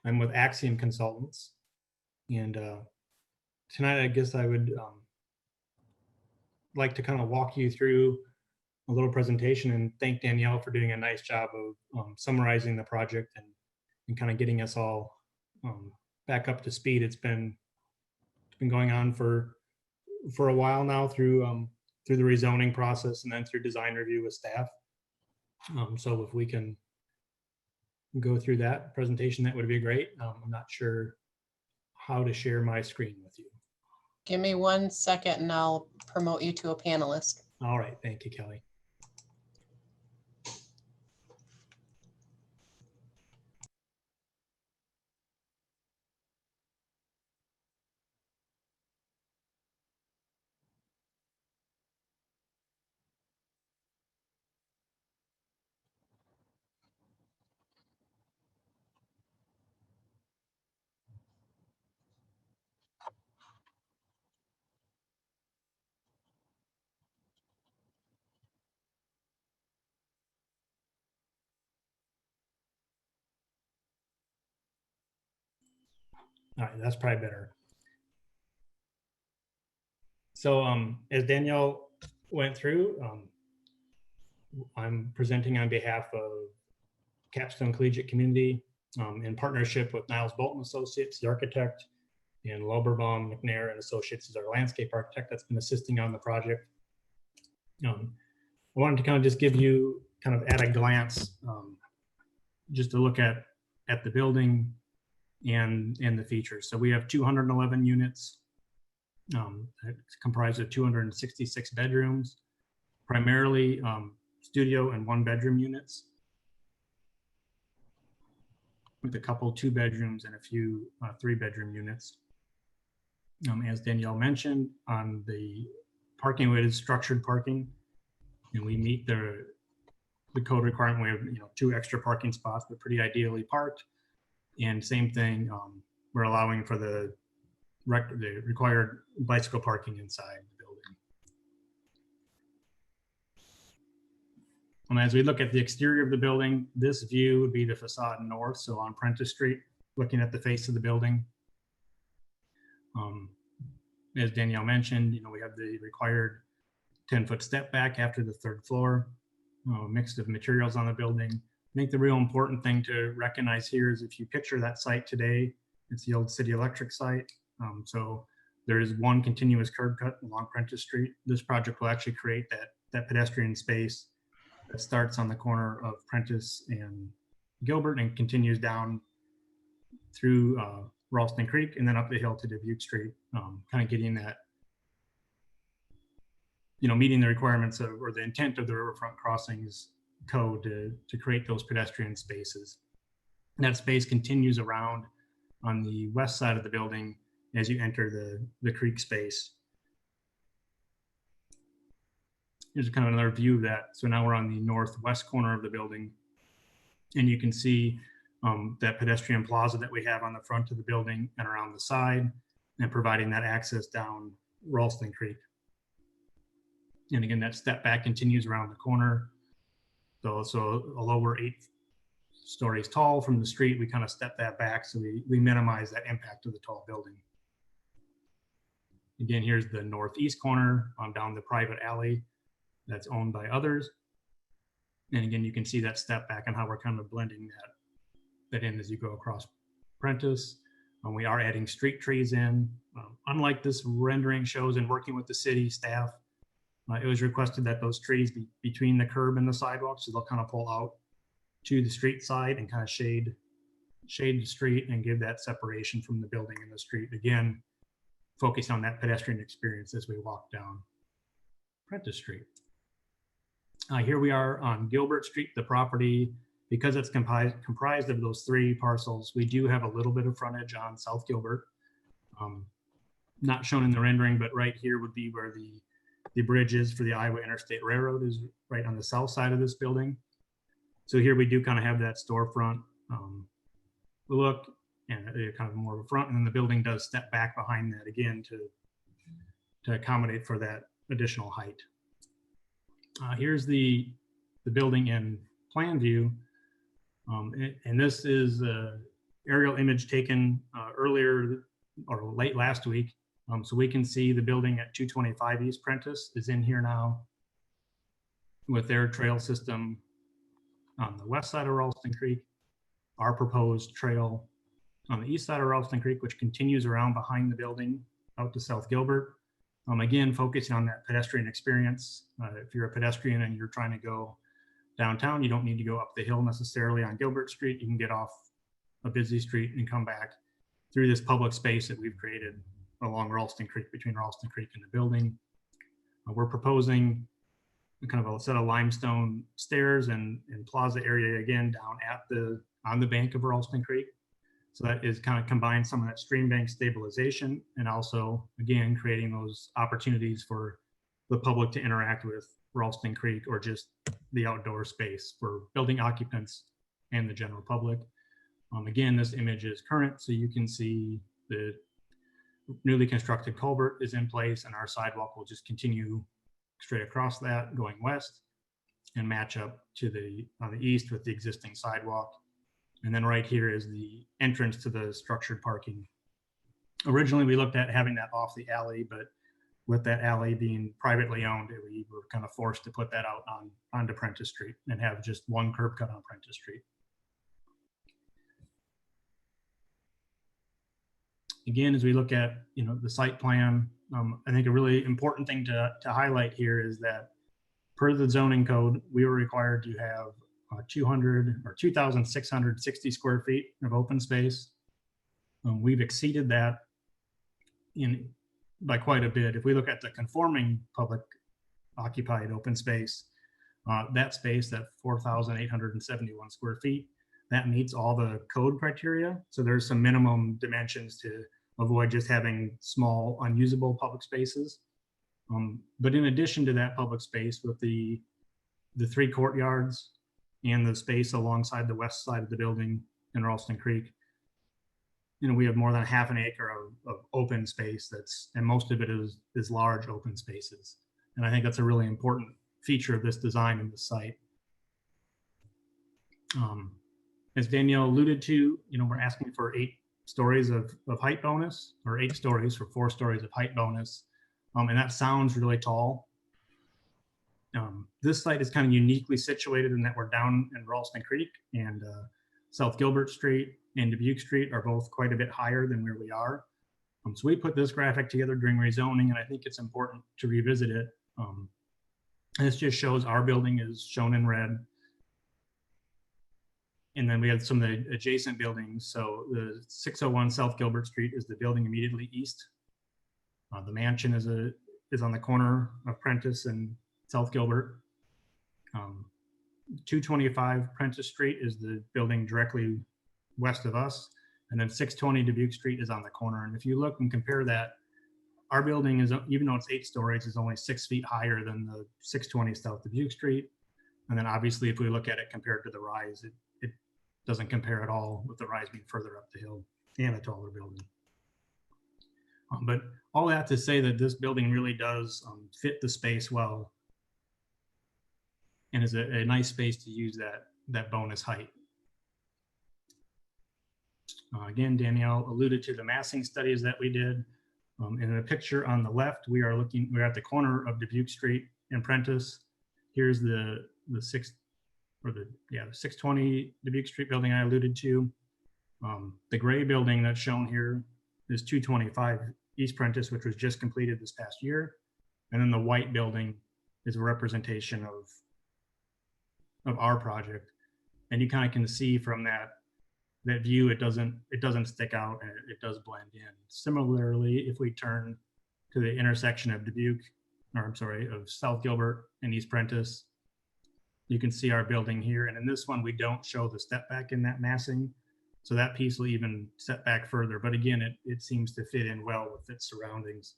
I'm with Axiom Consultants. And tonight, I guess I would like to kind of walk you through a little presentation and thank Danielle for doing a nice job of summarizing the project and kind of getting us all back up to speed. It's been going on for a while now through the rezoning process and then through design review with staff. So if we can go through that presentation, that would be great. I'm not sure how to share my screen with you. Give me 1 second and I'll promote you to a panelist. All right, thank you, Kelly. All right, that's probably better. So as Danielle went through, I'm presenting on behalf of Capstone Collegiate Community in partnership with Niles Bolton Associates, the architect, and Loberbaum, McNair and Associates is our landscape architect that's been assisting on the project. I wanted to kind of just give you kind of at a glance, just to look at the building and the features. So we have 211 units. It's comprised of 266 bedrooms, primarily studio and 1-bedroom units, with a couple 2 bedrooms and a few 3-bedroom units. As Danielle mentioned, on the parking, it is structured parking, and we meet the code requirement. We have 2 extra parking spots, but pretty ideally parked. And same thing, we're allowing for the required bicycle parking inside the building. As we look at the exterior of the building, this view would be the facade north, so on Prentice Street, looking at the face of the building. as Danielle mentioned, we have the required 10-foot step back after the third floor, mix of materials on the building. I think the real important thing to recognize here is if you picture that site today, it's the old City Electric site. So there is one continuous curb cut along Prentice Street. This project will actually create that pedestrian space that starts on the corner of Prentice and Gilbert and continues down through Ralston Creek and then up the hill to Dubuque Street, kind of getting that, meeting the requirements of, or the intent of the riverfront crossings code to create those pedestrian spaces. And that space continues around on the west side of the building as you enter the creek space. Here's kind of another view of that. So now we're on the northwest corner of the building, and you can see that pedestrian plaza that we have on the front of the building and around the side, and providing that access down Ralston Creek. And again, that step back continues around the corner. So although we're 8 stories tall from the street, we kind of step that back so we minimize that impact of the tall building. Again, here's the northeast corner down the private alley that's owned by others. And again, you can see that step back and how we're kind of blending that in as you go across Prentice. We are adding street trees in. Unlike this rendering shows and working with the city staff, it was requested that those trees be between the curb and the sidewalk, so they'll kind of pull out to the street side and kind of shade the street and give that separation from the building and the street. Again, focus on that pedestrian experience as we walk down Prentice Street. Here we are on Gilbert Street, the property. Because it's comprised of those 3 parcels, we do have a little bit of frontage on South Gilbert. Not shown in the rendering, but right here would be where the bridge is for the Iowa Interstate Railroad, is right on the south side of this building. So here we do kind of have that storefront look and kind of more of a front, and then the building does step back behind that again to accommodate for that additional height. Here's the building in plan view. And this is an aerial image taken earlier or late last week. So we can see the building at 225 East Prentice is in here now with their trail system on the west side of Ralston Creek, our proposed trail on the east side of Ralston Creek, which continues around behind the building out to South Gilbert. Again, focusing on that pedestrian experience. If you're a pedestrian and you're trying to go downtown, you don't need to go up the hill necessarily on Gilbert Street. You can get off a busy street and come back through this public space that we've created along Ralston Creek, between Ralston Creek and the building. We're proposing kind of a set of limestone stairs and plaza area again down on the bank of Ralston Creek. So that is kind of combine some of that stream bank stabilization and also, again, creating those opportunities for the public to interact with Ralston Creek or just the outdoor space for building occupants and the general public. Again, this image is current, so you can see the newly constructed culvert is in place and our sidewalk will just continue straight across that going west and match up to on the east with the existing sidewalk. And then right here is the entrance to the structured parking. Originally, we looked at having that off the alley, but with that alley being privately owned, we were kind of forced to put that out onto Prentice Street and have just one curb cut on Prentice Street. Again, as we look at the site plan, I think a really important thing to highlight here is that per the zoning code, we were required to have 2,660 square feet of open space. We've exceeded that by quite a bit. If we look at the conforming public occupied open space, that space, that 4,871 square feet, that meets all the code criteria. So there's some minimum dimensions to avoid just having small unusable public spaces. But in addition to that public space with the 3 courtyards and the space alongside the west side of the building in Ralston Creek, we have more than half an acre of open space and most of it is large open spaces. And I think that's a really important feature of this design and this site. As Danielle alluded to, we're asking for 8 stories of height bonus, or 8 stories for 4 stories of height bonus. And that sounds really tall. This site is kind of uniquely situated in that we're down in Ralston Creek, and South Gilbert Street and Dubuque Street are both quite a bit higher than where we are. So we put this graphic together during rezoning, and I think it's important to revisit it. This just shows our building is shown in red. And then we have some of the adjacent buildings. So the 601 South Gilbert Street is the building immediately east. The mansion is on the corner of Prentice and South Gilbert. 225 Prentice Street is the building directly west of us. And then 620 Dubuque Street is on the corner. And if you look and compare that, our building is, even though it's 8 stories, is only 6 feet higher than the 620 South Dubuque Street. And then obviously, if we look at it compared to the rise, it doesn't compare at all, with the rise being further up the hill and a taller building. But all that to say that this building really does fit the space well, and is a nice space to use that bonus height. Again, Danielle alluded to the massing studies that we did. In the picture on the left, we're at the corner of Dubuque Street and Prentice. Here's the 620 Dubuque Street building I alluded to. The gray building that's shown here is 225 East Prentice, which was just completed this past year. And then the white building is a representation of our project. And you kind of can see from that view, it doesn't stick out, and it does blend in. Similarly, if we turn to the intersection of of South Gilbert and East Prentice, you can see our building here. And in this one, we don't show the step back in that massing. So that piece will even set back further. But again, it seems to fit in well with its surroundings.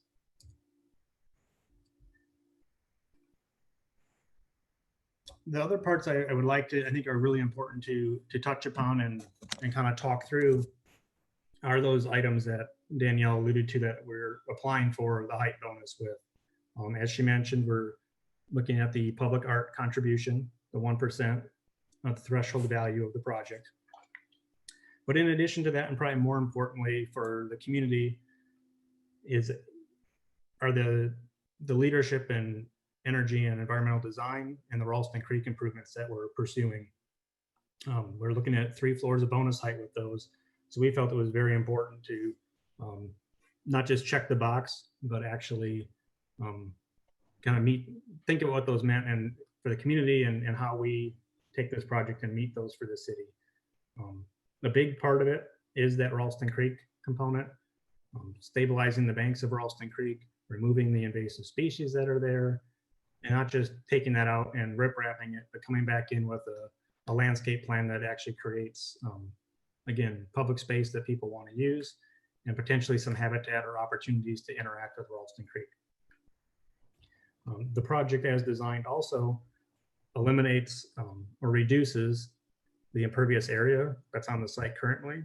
The other parts I would like to, I think are really important to touch upon and kind of talk through are those items that Danielle alluded to that we're applying for the height bonus with. As she mentioned, we're looking at the public art contribution, the 1% of the threshold value of the project. But in addition to that, and probably more importantly for the community, are the leadership in energy and environmental design and the Ralston Creek improvements that we're pursuing. We're looking at 3 floors of bonus height with those. So we felt it was very important to not just check the box, but actually kind of think of what those meant and for the community and how we take this project and meet those for the city. A big part of it is that Ralston Creek component, stabilizing the banks of Ralston Creek, removing the invasive species that are there, and not just taking that out and rip-wrapping it, but coming back in with a landscape plan that actually creates, again, public space that people want to use, and potentially some habitat or opportunities to interact with Ralston Creek. The project as designed also eliminates or reduces the impervious area that's on the site currently.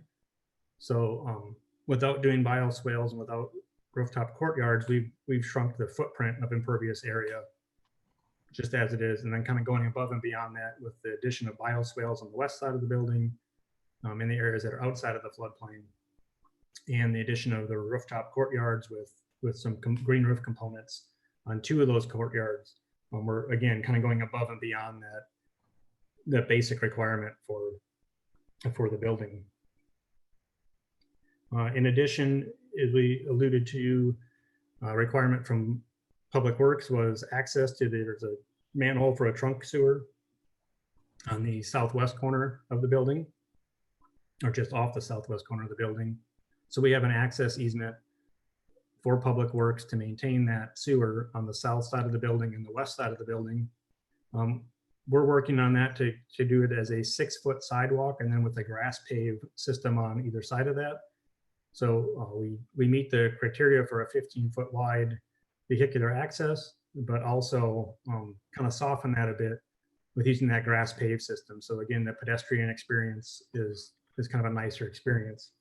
So without doing bioswales and without rooftop courtyards, we've shrunk the footprint of impervious area just as it is, and then kind of going above and beyond that with the addition of bioswales on the west side of the building, in the areas that are outside of the floodplain, and the addition of the rooftop courtyards with some green roof components on 2 of those courtyards. We're again kind of going above and beyond that basic requirement for the building. In addition, as we alluded to, requirement from Public Works was access to there's a manhole for a trunk sewer on the southwest corner of the building, or just off the southwest corner of the building. So we have an access easement for Public Works to maintain that sewer on the south side of the building and the west side of the building. We're working on that to do it as a 6-foot sidewalk, and then with a grass paved system on either side of that. So we meet the criteria for a 15-foot wide vehicular access, but also kind of soften that a bit with using that grass paved system. So again, the pedestrian experience is kind of a nicer experience.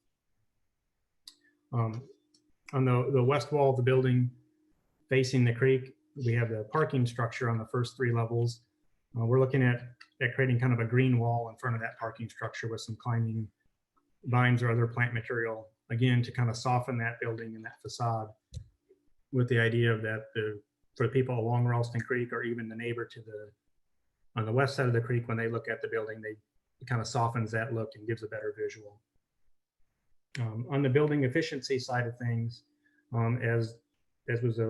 On the west wall of the building facing the creek, we have the parking structure on the first 3 levels. We're looking at creating kind of a green wall in front of that parking structure with some climbing vines or other plant material again, to kind of soften that building and that facade, with the idea of that for the people along Ralston Creek, or even the neighbor on the west side of the creek, when they look at the building, it kind of softens that look and gives a better visual. On the building efficiency side of things, as was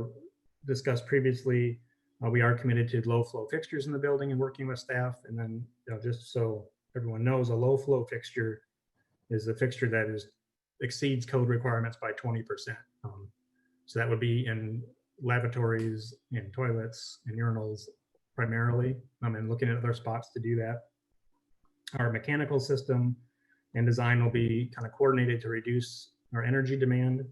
discussed previously, we are committed to low flow fixtures in the building and working with staff. And then, just so everyone knows, a low flow fixture is a fixture that exceeds code requirements by 20%. So that would be in lavatories, in toilets, and urinals primarily, and looking at other spots to do that. Our mechanical system and design will be kind of coordinated to reduce our energy demand.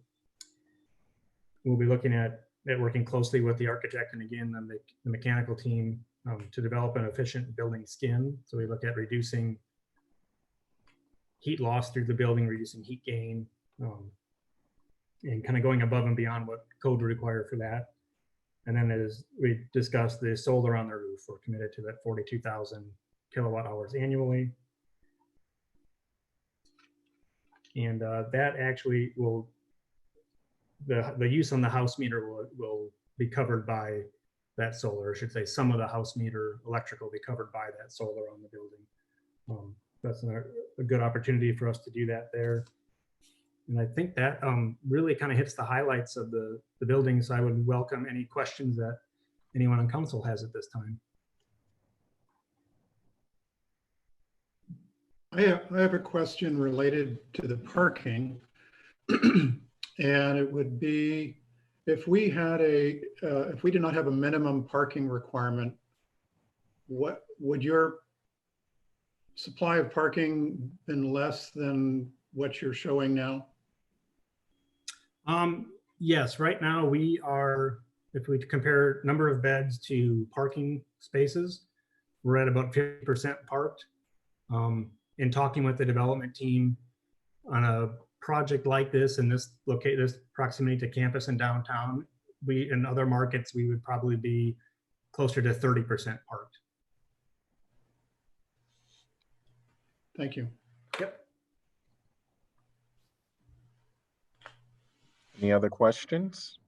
We'll be looking at working closely with the architect and again, the mechanical team to develop an efficient building skin. So we look at reducing heat loss through the building, reducing heat gain, and kind of going above and beyond what code would require for that. And then as we discussed, the solar on the roof, we're committed to that 42,000 kilowatt hours annually. And that actually will, the use on the house meter will be covered by that solar. I should say some of the house meter electrical will be covered by that solar on the building. That's a good opportunity for us to do that there. And I think that really kind of hits the highlights of the building. So I would welcome any questions that anyone on council has at this time. I have a question related to the parking. And it would be, if we did not have a minimum parking requirement, what would your supply of parking been less than what you're showing now? Yes, right now we are, if we compare number of beds to parking spaces, we're at about 50% parked. In talking with the development team on a project like this, and this proximity to campus and downtown, in other markets, we would probably be closer to 30% parked. Thank you. Yep. Any other questions?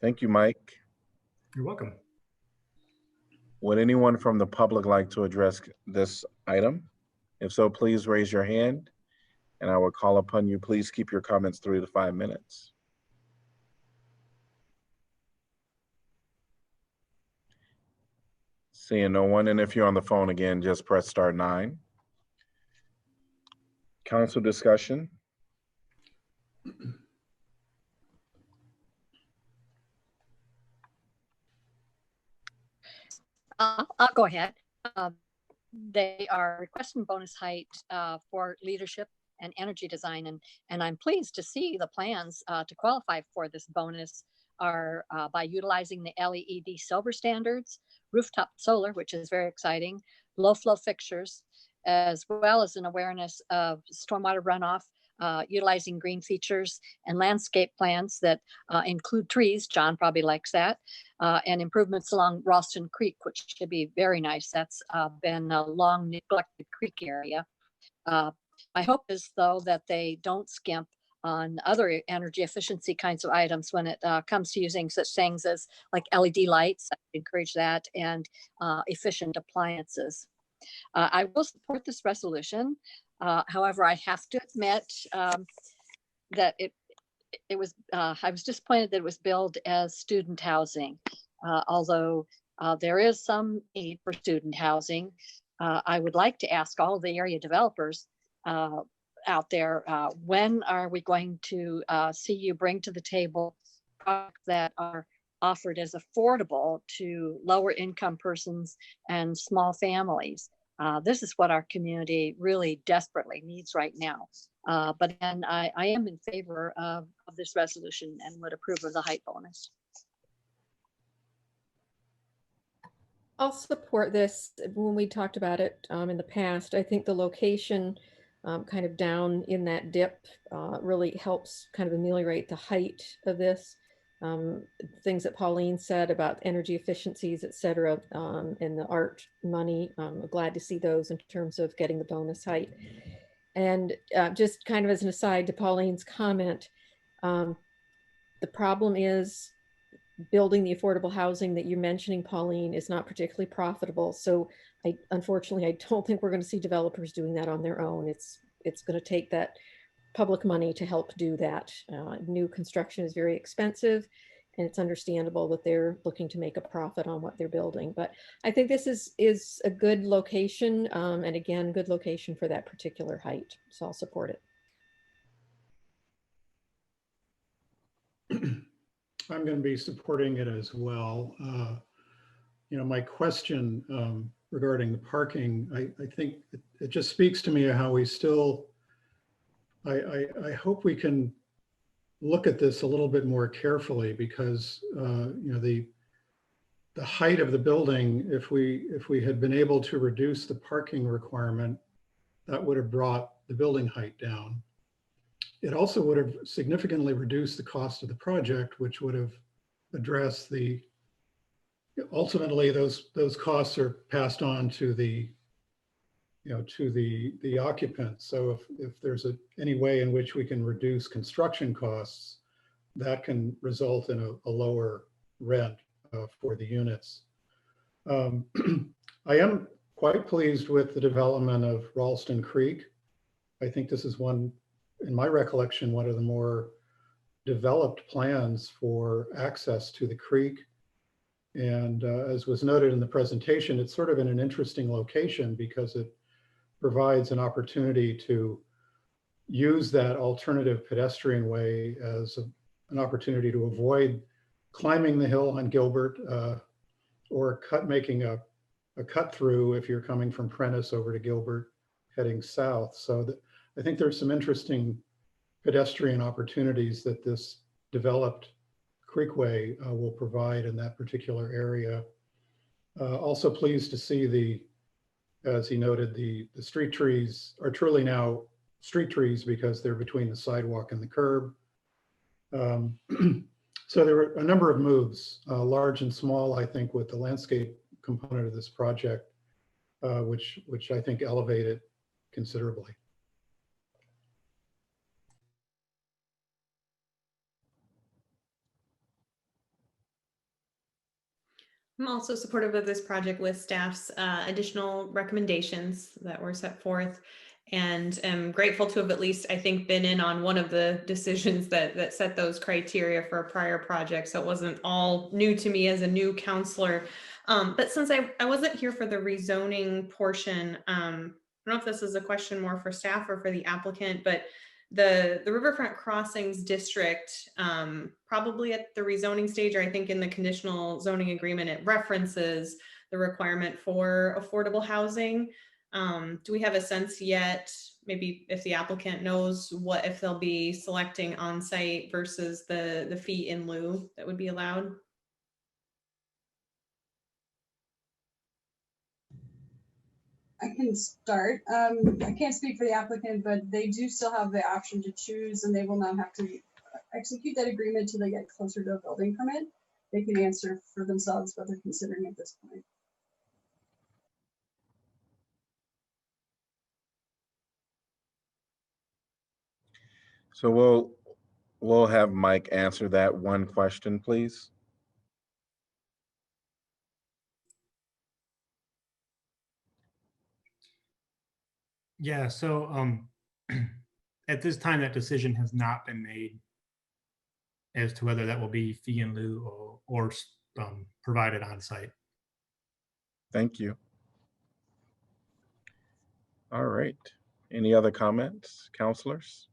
Thank you, Mike. You're welcome. Would anyone from the public like to address this item? If so, please raise your hand and I will call upon you. Please keep your comments 3 to 5 minutes. Seeing no one, and if you're on the phone again, just press *9. Council discussion. I'll go ahead. They are requesting bonus height for leadership and energy design, and I'm pleased to see the plans to qualify for this bonus are by utilizing the LED silver standards, rooftop solar, which is very exciting, low flow fixtures, as well as an awareness of stormwater runoff, utilizing green features and landscape plans that include trees. John probably likes that. And improvements along Ralston Creek, which should be very nice. That's been a long neglected creek area. My hope is, though, that they don't skimp on other energy efficiency kinds of items when it comes to using such things as like LED lights. I encourage that, and efficient appliances. I will support this resolution. However, I have to admit that it was, I was disappointed that it was billed as student housing. Although there is some need for student housing, I would like to ask all of the area developers out there, when are we going to see you bring to the table products that are offered as affordable to lower income persons and small families? This is what our community really desperately needs right now. But then I am in favor of this resolution and would approve of the height bonus. I'll support this. When we talked about it in the past, I think the location kind of down in that dip really helps kind of ameliorate the height of this. Things that Pauline said about energy efficiencies, et cetera, and the art money. I'm glad to see those in terms of getting the bonus height. And just kind of as an aside to Pauline's comment, the problem is building the affordable housing that you're mentioning, Pauline, is not particularly profitable. So unfortunately, I don't think we're going to see developers doing that on their own. It's going to take that public money to help do that. New construction is very expensive, and it's understandable that they're looking to make a profit on what they're building. But I think this is a good location, and again, good location for that particular height. So I'll support it. I'm going to be supporting it as well. My question regarding the parking, I think it just speaks to me how we still, I hope we can look at this a little bit more carefully, because the height of the building, if we had been able to reduce the parking requirement, that would have brought the building height down. It also would have significantly reduced the cost of the project, which would have addressed ultimately those costs are passed on to the occupants. So if there's any way in which we can reduce construction costs, that can result in a lower rent for the units. I am quite pleased with the development of Ralston Creek. I think this is one, in my recollection, one of the more developed plans for access to the creek. And as was noted in the presentation, it's sort of in an interesting location because it provides an opportunity to use that alternative pedestrian way as an opportunity to avoid climbing the hill on Gilbert or making a cut through if you're coming from Prentice over to Gilbert heading south. So I think there's some interesting pedestrian opportunities that this developed creekway will provide in that particular area. Also pleased to see as he noted, the street trees are truly now street trees because they're between the sidewalk and the curb. So there were a number of moves, large and small, I think, with the landscape component of this project, which I think elevate it considerably. I'm also supportive of this project with staff's additional recommendations that were set forth, and am grateful to have at least, I think, been in on one of the decisions that set those criteria for a prior project. So it wasn't all new to me as a new counselor. But since I wasn't here for the rezoning portion, I don't know if this is a question more for staff or for the applicant, but the Riverfront Crossings District, probably at the rezoning stage, or I think in the conditional zoning agreement, it references the requirement for affordable housing. Do we have a sense yet, maybe if the applicant knows if they'll be selecting on-site versus the fee in lieu that would be allowed? I can start. I can't speak for the applicant, but they do still have the option to choose, and they will not have to execute that agreement until they get closer to a building permit. They can answer for themselves what they're considering at this point. So we'll have Mike answer that one question, please. Yeah, so at this time, that decision has not been made as to whether that will be fee in lieu or provided on site. Thank you. All right. Any other comments, counselors?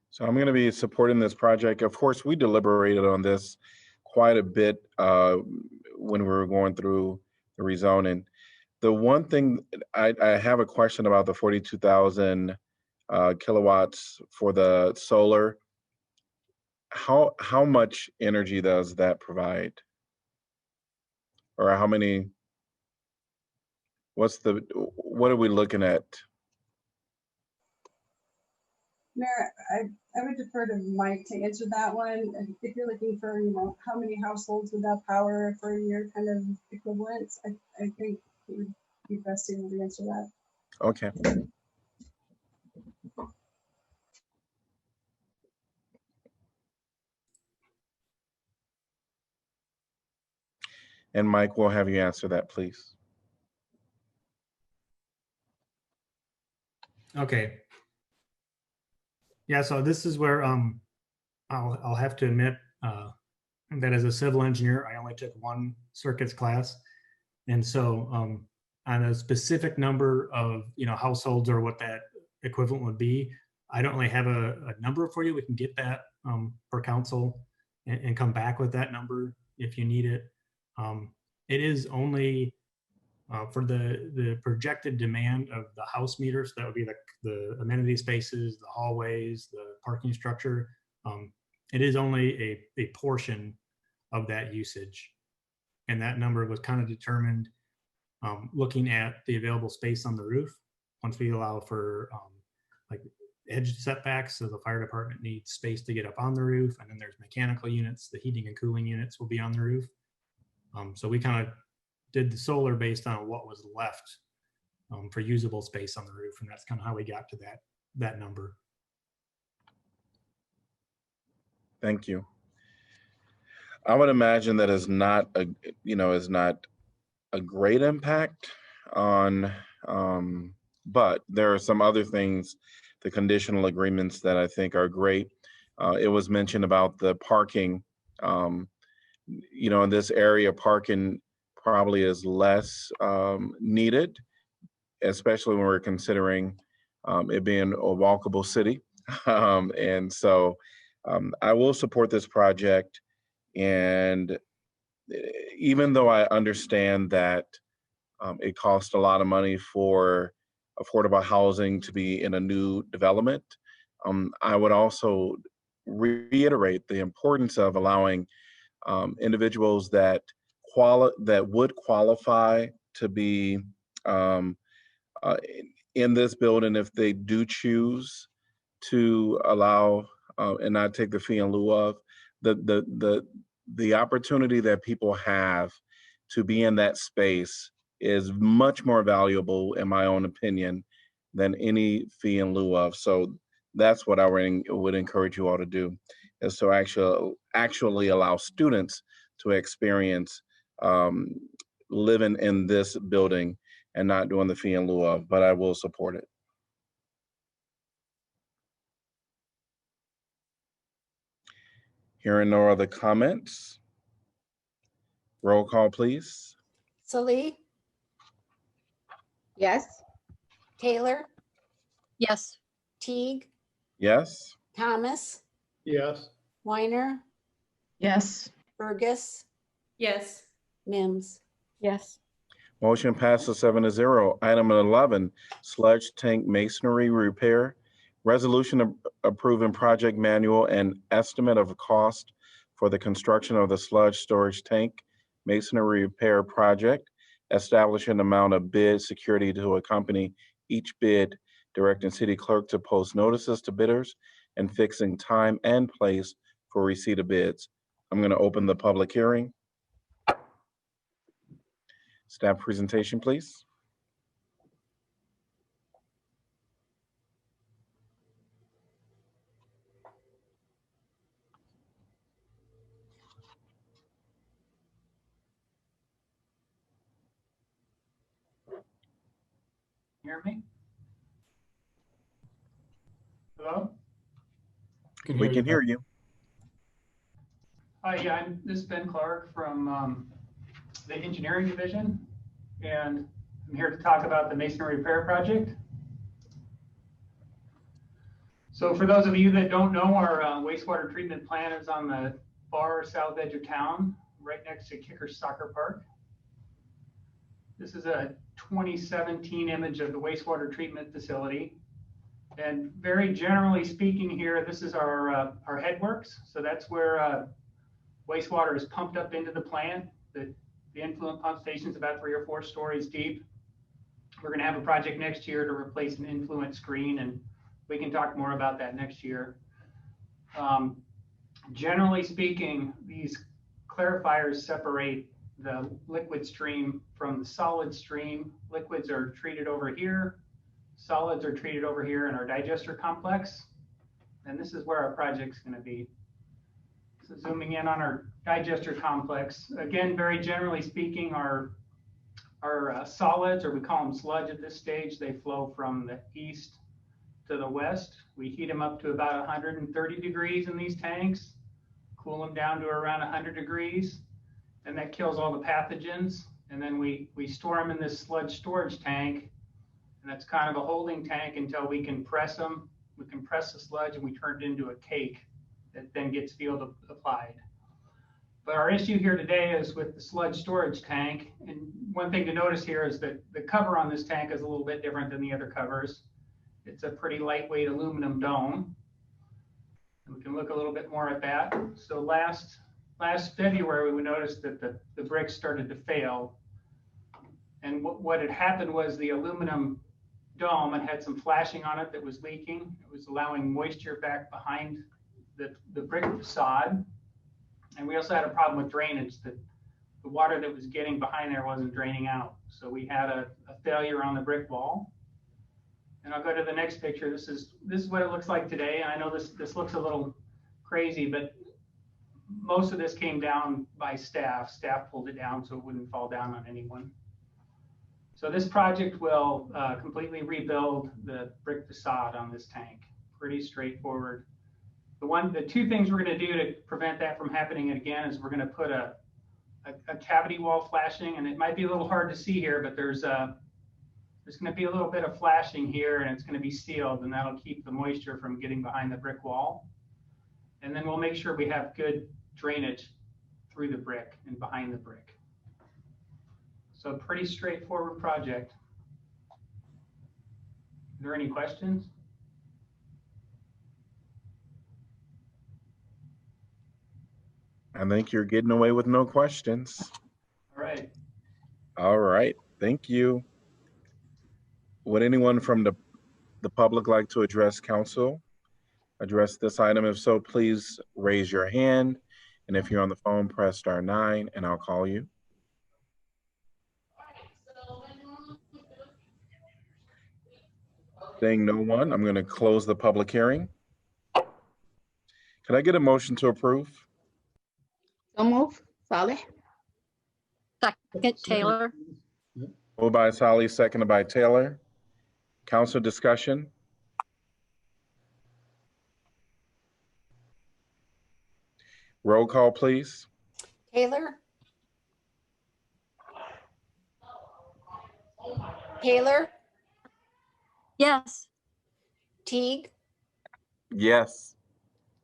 So I'm going to be supporting this project. Of course, we deliberated on this quite a bit when we were going through the rezoning. The one thing I have a question about the 42,000 kilowatts for the solar. How much energy does that provide? Or how many? What are we looking at? Mayor, I would defer to Mike to answer that one. If you're looking for, how many households would that power for your kind of equivalents, I think it would be best able to answer that. Okay. And Mike, we'll have you answer that, please. Okay. Yeah, so this is where I'll have to admit that as a civil engineer, I only took one circuits class. And so on a specific number of households or what that equivalent would be, I don't really have a number for you. We can get that for council and come back with that number if you need it. It is only for the projected demand of the house meters. That would be the amenity spaces, the hallways, the parking structure. It is only a portion of that usage. And that number was kind of determined looking at the available space on the roof. Once we allow for like edge setbacks, so the fire department needs space to get up on the roof, and then there's mechanical units, the heating and cooling units will be on the roof. So we kind of did the solar based on what was left for usable space on the roof, and that's kind of how we got to that number. Thank you. I would imagine that is not a great impact on, but there are some other things, the conditional agreements that I think are great. It was mentioned about the parking. In this area, parking probably is less needed, especially when we're considering it being a walkable city. And so I will support this project. And even though I understand that it costs a lot of money for affordable housing to be in a new development, I would also reiterate the importance of allowing individuals that would qualify to be in this building, if they do choose to allow and not take the fee in lieu of, the opportunity that people have to be in that space is much more valuable, in my own opinion, than any fee in lieu of. So that's what I would encourage you all to do, is to actually allow students to experience living in this building and not doing the fee in lieu of, but I will support it. Hearing no other comments, roll call, please. Salee, Yes. Taylor, Yes. Teague, Yes. Thomas, Yes. Weiner, Yes. Burgess, Yes. Mims. Yes. Motion passes 7-0. Item 11, sludge tank masonry repair. Resolution approving project manual and estimate of cost for the construction of the sludge storage tank masonry repair project, establishing amount of bid security to accompany each bid, directing city clerk to post notices to bidders, and fixing time and place for receipt of bids. I'm going to open the public hearing. Staff presentation, please. Hear me? Hello? We can hear you. Yeah, this is Ben Clark from the engineering division, and I'm here to talk about the masonry repair project. So for those of you that don't know, our wastewater treatment plant is on the far south edge of town, right next to Kicker Soccer Park. This is a 2017 image of the wastewater treatment facility. And very generally speaking here, this is our headworks. So that's where wastewater is pumped up into the plant. The influent pump station is about 3 or 4 stories deep. We're going to have a project next year to replace an influent screen, and we can talk more about that next year. Generally speaking, these clarifiers separate the liquid stream from the solid stream. Liquids are treated over here. Solids are treated over here in our digester complex. And this is where our project's going to be. So zooming in on our digester complex, again, very generally speaking, our solids, or we call them sludge at this stage, they flow from the east to the west. We heat them up to about 130 degrees in these tanks, cool them down to around 100 degrees, and that kills all the pathogens. And then we store them in this sludge storage tank, and that's kind of a holding tank until we can press them. We can press the sludge and we turn it into a cake that then gets field applied. But our issue here today is with the sludge storage tank. And one thing to notice here is that the cover on this tank is a little bit different than the other covers. It's a pretty lightweight aluminum dome. And we can look a little bit more at that. So last February, we noticed that the bricks started to fail. And what had happened was the aluminum dome, it had some flashing on it that was leaking. It was allowing moisture back behind the brick facade. And we also had a problem with drainage, that the water that was getting behind there wasn't draining out. So we had a failure on the brick wall. And I'll go to the next picture. This is what it looks like today. I know this looks a little crazy, but most of this came down by staff. Staff pulled it down so it wouldn't fall down on anyone. So this project will completely rebuild the brick facade on this tank. Pretty straightforward. The two things we're going to do to prevent that from happening again is we're going to put a cavity wall flashing, and it might be a little hard to see here, but there's going to be a little bit of flashing here, and it's going to be sealed, and that'll keep the moisture from getting behind the brick wall. And then we'll make sure we have good drainage through the brick and behind the brick. So pretty straightforward project. Are there any questions? I think you're getting away with no questions. All right. All right, thank you. Would anyone from the public like to address council? Address this item? If so, please raise your hand. And if you're on the phone, press *9 and I'll call you. Seeing no one, I'm going to close the public hearing. Can I get a motion to approve? So move, Saleh. Second, Taylor. Moved by Saleh, seconded by Taylor. Council discussion? Roll call, please. Taylor? Taylor? Yes. Teague? Yes.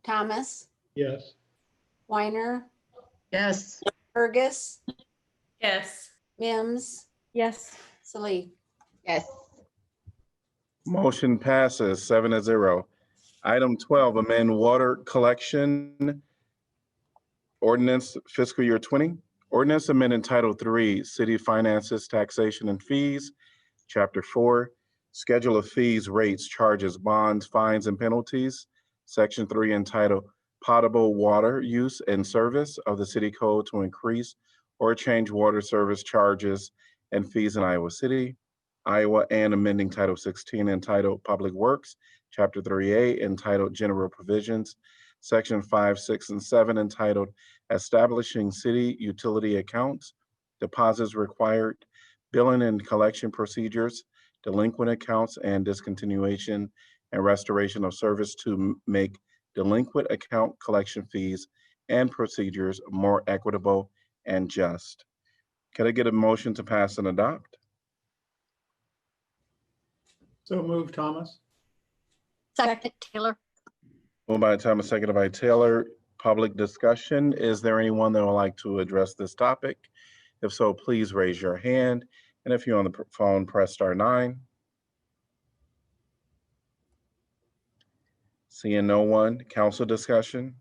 Thomas? Yes. Weiner? Yes. Burgess? Yes. Mims? Yes. Salee? Yes. Motion passes 7-0. Item 12, amend water collection ordinance fiscal year 20. Ordinance amending Title 3, City Finances, Taxation and Fees, Chapter 4, Schedule of Fees, Rates, Charges, Bonds, Fines, and Penalties, Section 3, entitled Potable Water Use and Service of the City Code to increase or change water service charges and fees in Iowa City, Iowa, and amending Title 16 entitled Public Works, Chapter 3A entitled General Provisions, Section 5, 6, and 7 entitled Establishing City Utility Accounts, Deposits Required, Billing and Collection Procedures, Delinquent Accounts, and Discontinuation and Restoration of Service to make delinquent account collection fees and procedures more equitable and just. Can I get a motion to pass and adopt? So move, Thomas. Second, Taylor. Moved by Thomas, seconded by Taylor. Public discussion. Is there anyone that would like to address this topic? If so, please raise your hand. And if you're on the phone, press *9. Seeing no one, council discussion.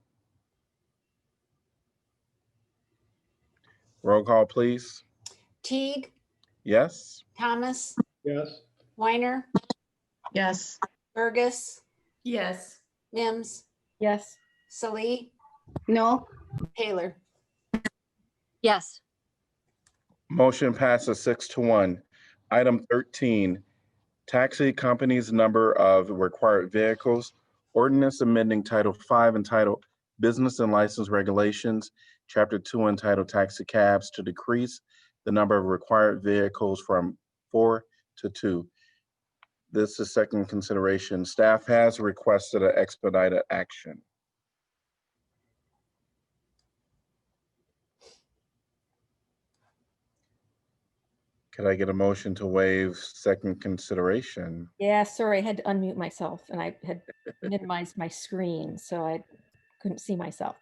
Roll call, please. Teague? Yes? Thomas? Yes. Weiner? Yes. Burgess? Yes. Mims? Yes. Salee? No. Taylor? Yes. Motion passes 6-1. Item 13, taxi companies' number of required vehicles. Ordinance amending Title 5 entitled Business and License Regulations, Chapter 2 entitled Taxi Cabs to decrease the number of required vehicles from 4 to 2. This is second consideration. Staff has requested an expedited action. Could I get a motion to waive second consideration? Yeah, sorry, I had to unmute myself and I had minimized my screen, so I couldn't see myself.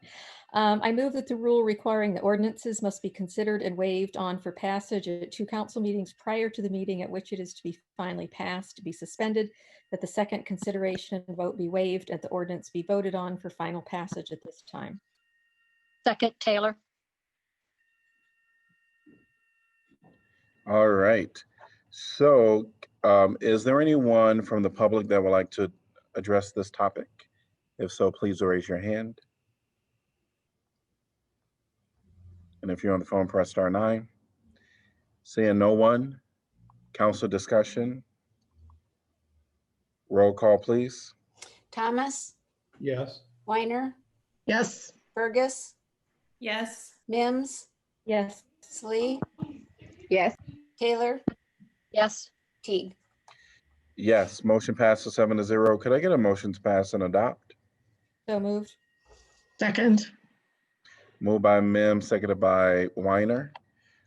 I move that the rule requiring the ordinances must be considered and waived on for passage at 2 council meetings prior to the meeting at which it is to be finally passed be suspended, that the second consideration and vote be waived, and the ordinance be voted on for final passage at this time. Second, Taylor. All right. So is there anyone from the public that would like to address this topic? If so, please raise your hand. And if you're on the phone, press *9. Seeing no one, council discussion. Roll call, please. Thomas, Yes. Weiner, Yes. Burgess, Yes. Mims, Yes. Slee, Yes. Taylor, Yes. Teague. Yes, motion passes 7-0. Could I get a motion to pass and adopt? So moved. Second. Moved by Mims, seconded by Weiner.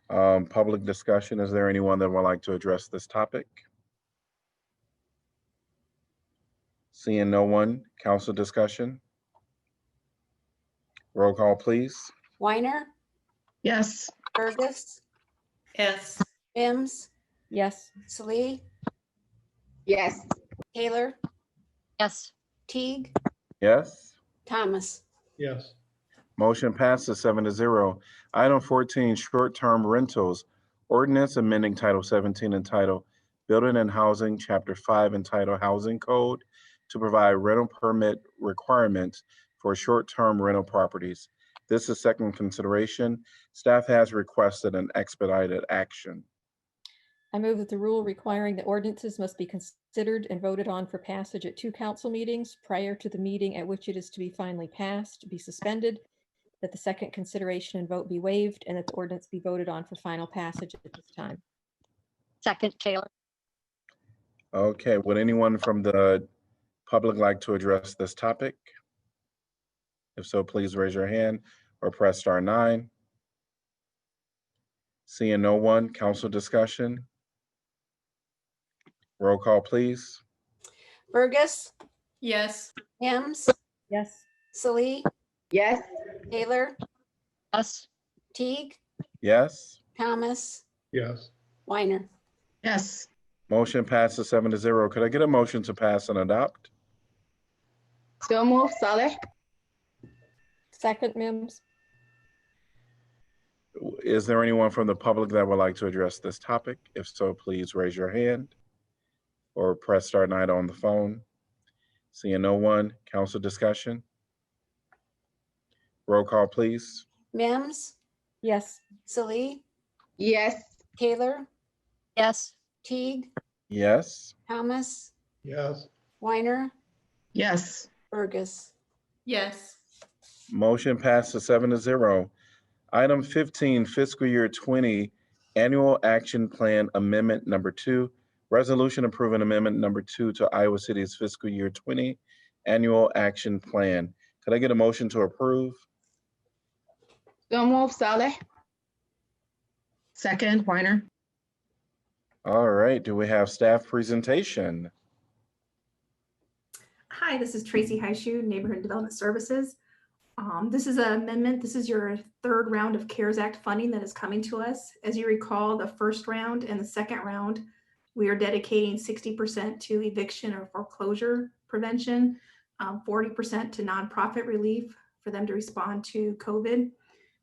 Public discussion. Is there anyone that would like to address this topic? Seeing no one, council discussion. Roll call, please. Weiner, Yes. Burgess, Yes. Mims, Yes. Slee, Yes. Taylor, Yes. Teague, Yes. Thomas. Yes. Motion passes 7-0. Item 14, short-term rentals. Ordinance amending Title 17 entitled Building and Housing, Chapter 5 entitled Housing Code to provide rental permit requirements for short-term rental properties. This is second consideration. Staff has requested an expedited action. I move that the rule requiring the ordinances must be considered and voted on for passage at 2 council meetings prior to the meeting at which it is to be finally passed be suspended, that the second consideration and vote be waived, and that the ordinance be voted on for final passage at this time. Second, Taylor. Okay, would anyone from the public like to address this topic? If so, please raise your hand or press *9. Seeing no one, council discussion. Roll call, please. Burgess, Yes. Mims, Yes. Slee, Yes. Taylor, Yes. Teague, Yes. Thomas, Yes. Weiner. Yes. Motion passes 7-0. Could I get a motion to pass and adopt? So move, Saleh. Second, Mims. Is there anyone from the public that would like to address this topic? If so, please raise your hand or press *9 on the phone. Seeing no one, council discussion. Roll call, please. Mims, Yes. Slee, Yes. Taylor, Yes. Teague, Yes. Thomas, Yes. Weiner, Yes. Burgess. Yes. Motion passes 7-0. Item 15, fiscal year 20, annual action plan amendment number 2. Resolution approving amendment number 2 to Iowa City's fiscal year 20 annual action plan. Could I get a motion to approve? So move, Saleh. Second, Weiner. All right, do we have staff presentation? Hi, this is Tracy Highshoe, Neighborhood Development Services. This is an amendment. This is your third round of CARES Act funding that is coming to us. As you recall, the first round and the second round, we are dedicating 60% to eviction or foreclosure prevention, 40% to nonprofit relief for them to respond to COVID.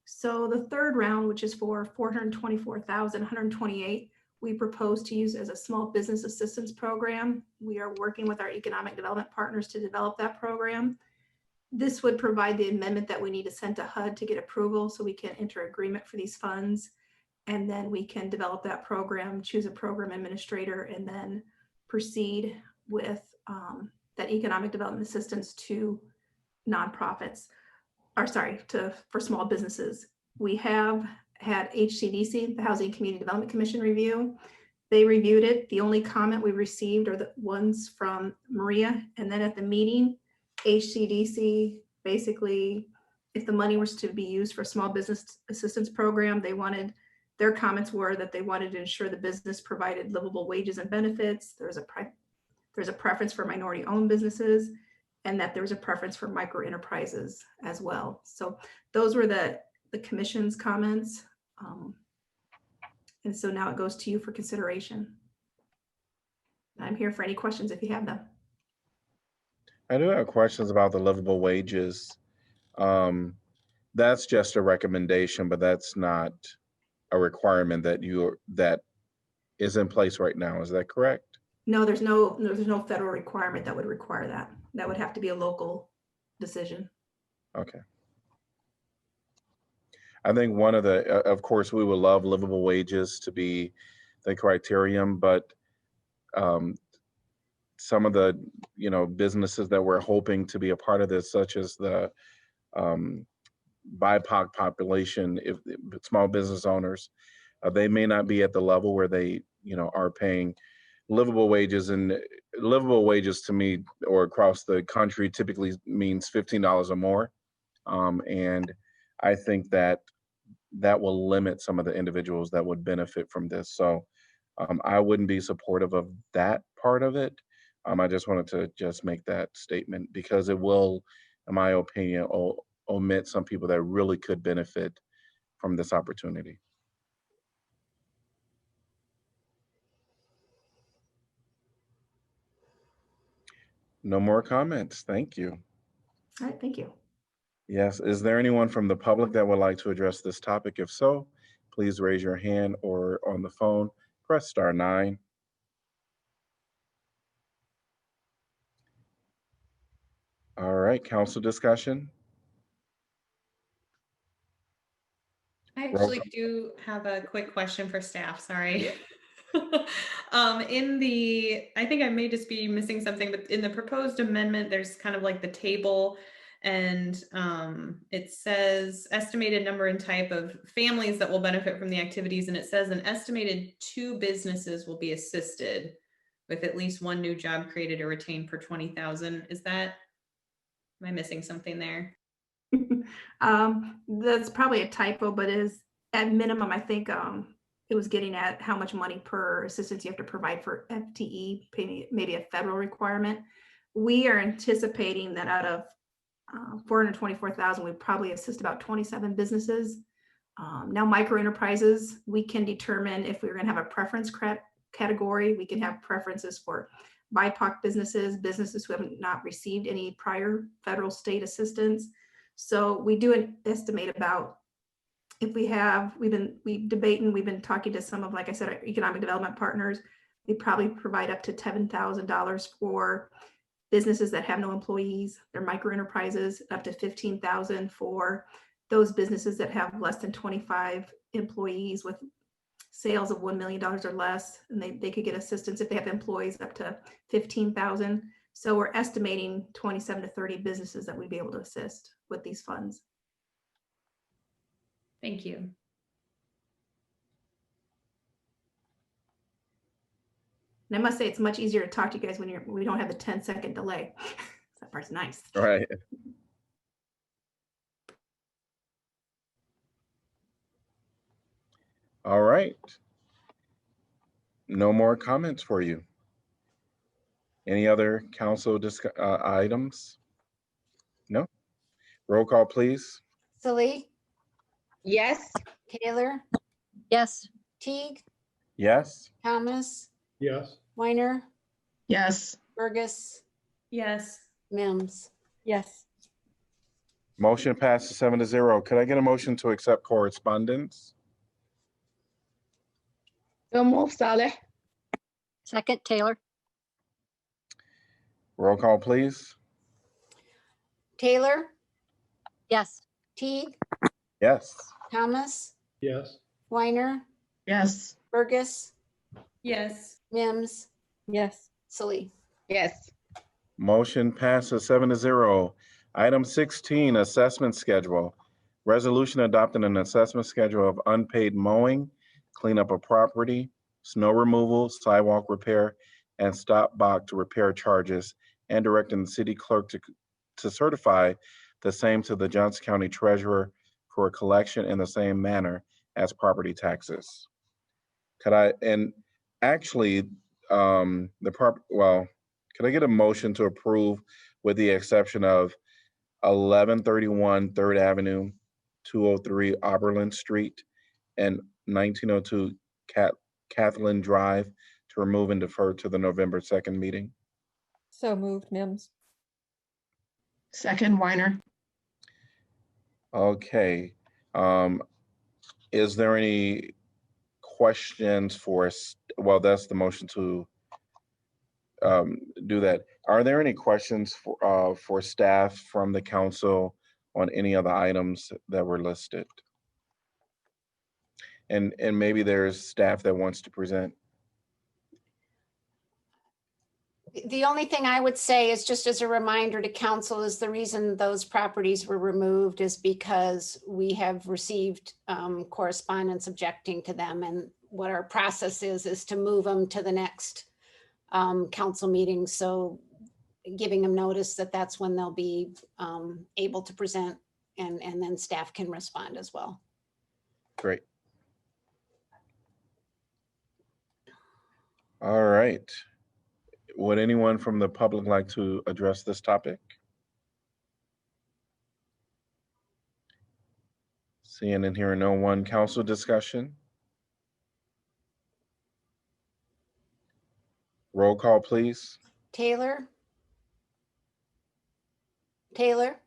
So the third round, which is for $424,128, we propose to use as a small business assistance program. We are working with our economic development partners to develop that program. This would provide the amendment that we need to send to HUD to get approval so we can enter agreement for these funds. And then we can develop that program, choose a program administrator, and then proceed with that economic development assistance to nonprofits, or sorry, for small businesses. We have had HCDC, the Housing Community Development Commission, review. They reviewed it. The only comment we received are the ones from Maria. And then at the meeting, HCDC basically, if the money was to be used for small business assistance program, their comments were that they wanted to ensure the business provided livable wages and benefits. There's a preference for minority owned businesses, and that there was a preference for micro enterprises as well. So those were the commission's comments. And so now it goes to you for consideration. I'm here for any questions if you have them. I do have questions about the livable wages. That's just a recommendation, but that's not a requirement that is in place right now. Is that correct? No, there's no federal requirement that would require that. That would have to be a local decision. Okay. I think one of the, of course, we would love livable wages to be the criterion, but some of the, businesses that we're hoping to be a part of this, such as the BIPOC population, if small business owners, they may not be at the level where they, are paying livable wages. And livable wages to me, or across the country, typically means $15 or more. And I think that will limit some of the individuals that would benefit from this. So I wouldn't be supportive of that part of it. I just wanted to just make that statement because it will, in my opinion, omit some people that really could benefit from this opportunity. No more comments. Thank you. All right, thank you. Yes. Is there anyone from the public that would like to address this topic? If so, please raise your hand or on the phone, press *9. All right, council discussion. I actually do have a quick question for staff, sorry. I think I may just be missing something, but in the proposed amendment, there's kind of like the table, and it says estimated number and type of families that will benefit from the activities, and it says an estimated 2 businesses will be assisted with at least 1 new job created or retained per 20,000. Am I missing something there? That's probably a typo, but is at minimum, I think it was getting at how much money per assistance you have to provide for FTE, maybe a federal requirement. We are anticipating that out of 424,000, we probably assist about 27 businesses. Now, micro enterprises, we can determine if we're going to have a preference category. We can have preferences for BIPOC businesses who have not received any prior federal state assistance. So we do an estimate about if we've been talking to some of, like I said, our economic development partners. We probably provide up to $7,000 for businesses that have no employees. They're micro enterprises, up to $15,000 for those businesses that have less than 25 employees with sales of $1 million or less, and they could get assistance if they have employees up to $15,000. So we're estimating 27 to 30 businesses that we'd be able to assist with these funds. Thank you. And I must say, it's much easier to talk to you guys when we don't have the 10-second delay. That part's nice. Right. All right. No more comments for you. Any other council items? No? Roll call, please. Salee, Yes. Taylor, Yes. Teague, Yes. Thomas, Yes. Weiner, Yes. Burgess, Yes. Mims. Yes. Motion passes 7-0. Could I get a motion to accept correspondence? So move, Saleh. Second, Taylor. Roll call, please. Taylor, Yes. Teague, Yes. Thomas, Yes. Weiner, Yes. Burgess, Yes. Mims, Yes. Salee. Yes. Motion passes 7-0. Item 16, assessment schedule. Resolution adopting an assessment schedule of unpaid mowing, cleanup of property, snow removal, sidewalk repair, and stop box repair charges, and directing the city clerk to certify the same to the Johnson County Treasurer for collection in the same manner as property taxes. Could I get a motion to approve with the exception of 1131 3rd Avenue, 203 Oberlin Street, and 1902 Kathleen Drive to remove and defer to the November 2nd meeting? So moved, Mims. Second, Weiner. Okay. Is there any questions for us? Well, that's the motion to do that. Are there any questions for staff from the council on any of the items that were listed? And maybe there's staff that wants to present. The only thing I would say is just as a reminder to council is the reason those properties were removed is because we have received correspondence objecting to them. And what our process is to move them to the next council meeting. So giving them notice that that's when they'll be able to present and then staff can respond as well. Great. All right. Would anyone from the public like to address this topic? Seeing and hearing no one, council discussion. Roll call, please. Taylor? Taylor?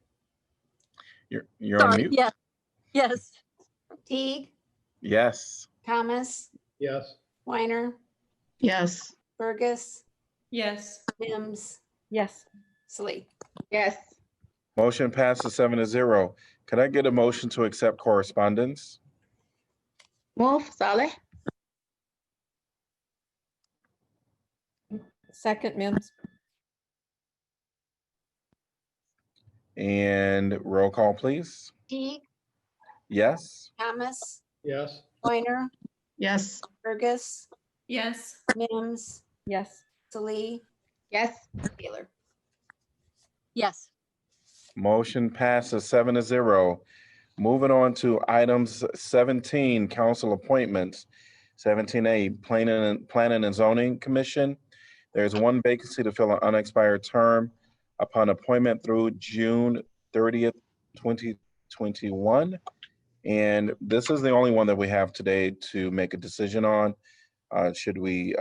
You're on Sorry, mute? yes, yes, Teague? Yes. Thomas? Yes. Weiner? Yes. Burgess? Yes. Mims? Yes. Salee. Yes. Motion passes 7-0. Can I get a motion to accept correspondence? Move, Saleh. Second, Mims. And roll call, please. Teague? Yes. Thomas? Yes. Weiner? Yes. Burgess? Yes. Mims? Yes. Salee. Yes. Taylor. yes. Motion passes 7-0. Moving on to items 17, council appointments. 17A, Planning and Zoning Commission. There's one vacancy to fill an unexpired term upon appointment through June 30th, 2021. And this is the only one that we have today to make a decision on. Should we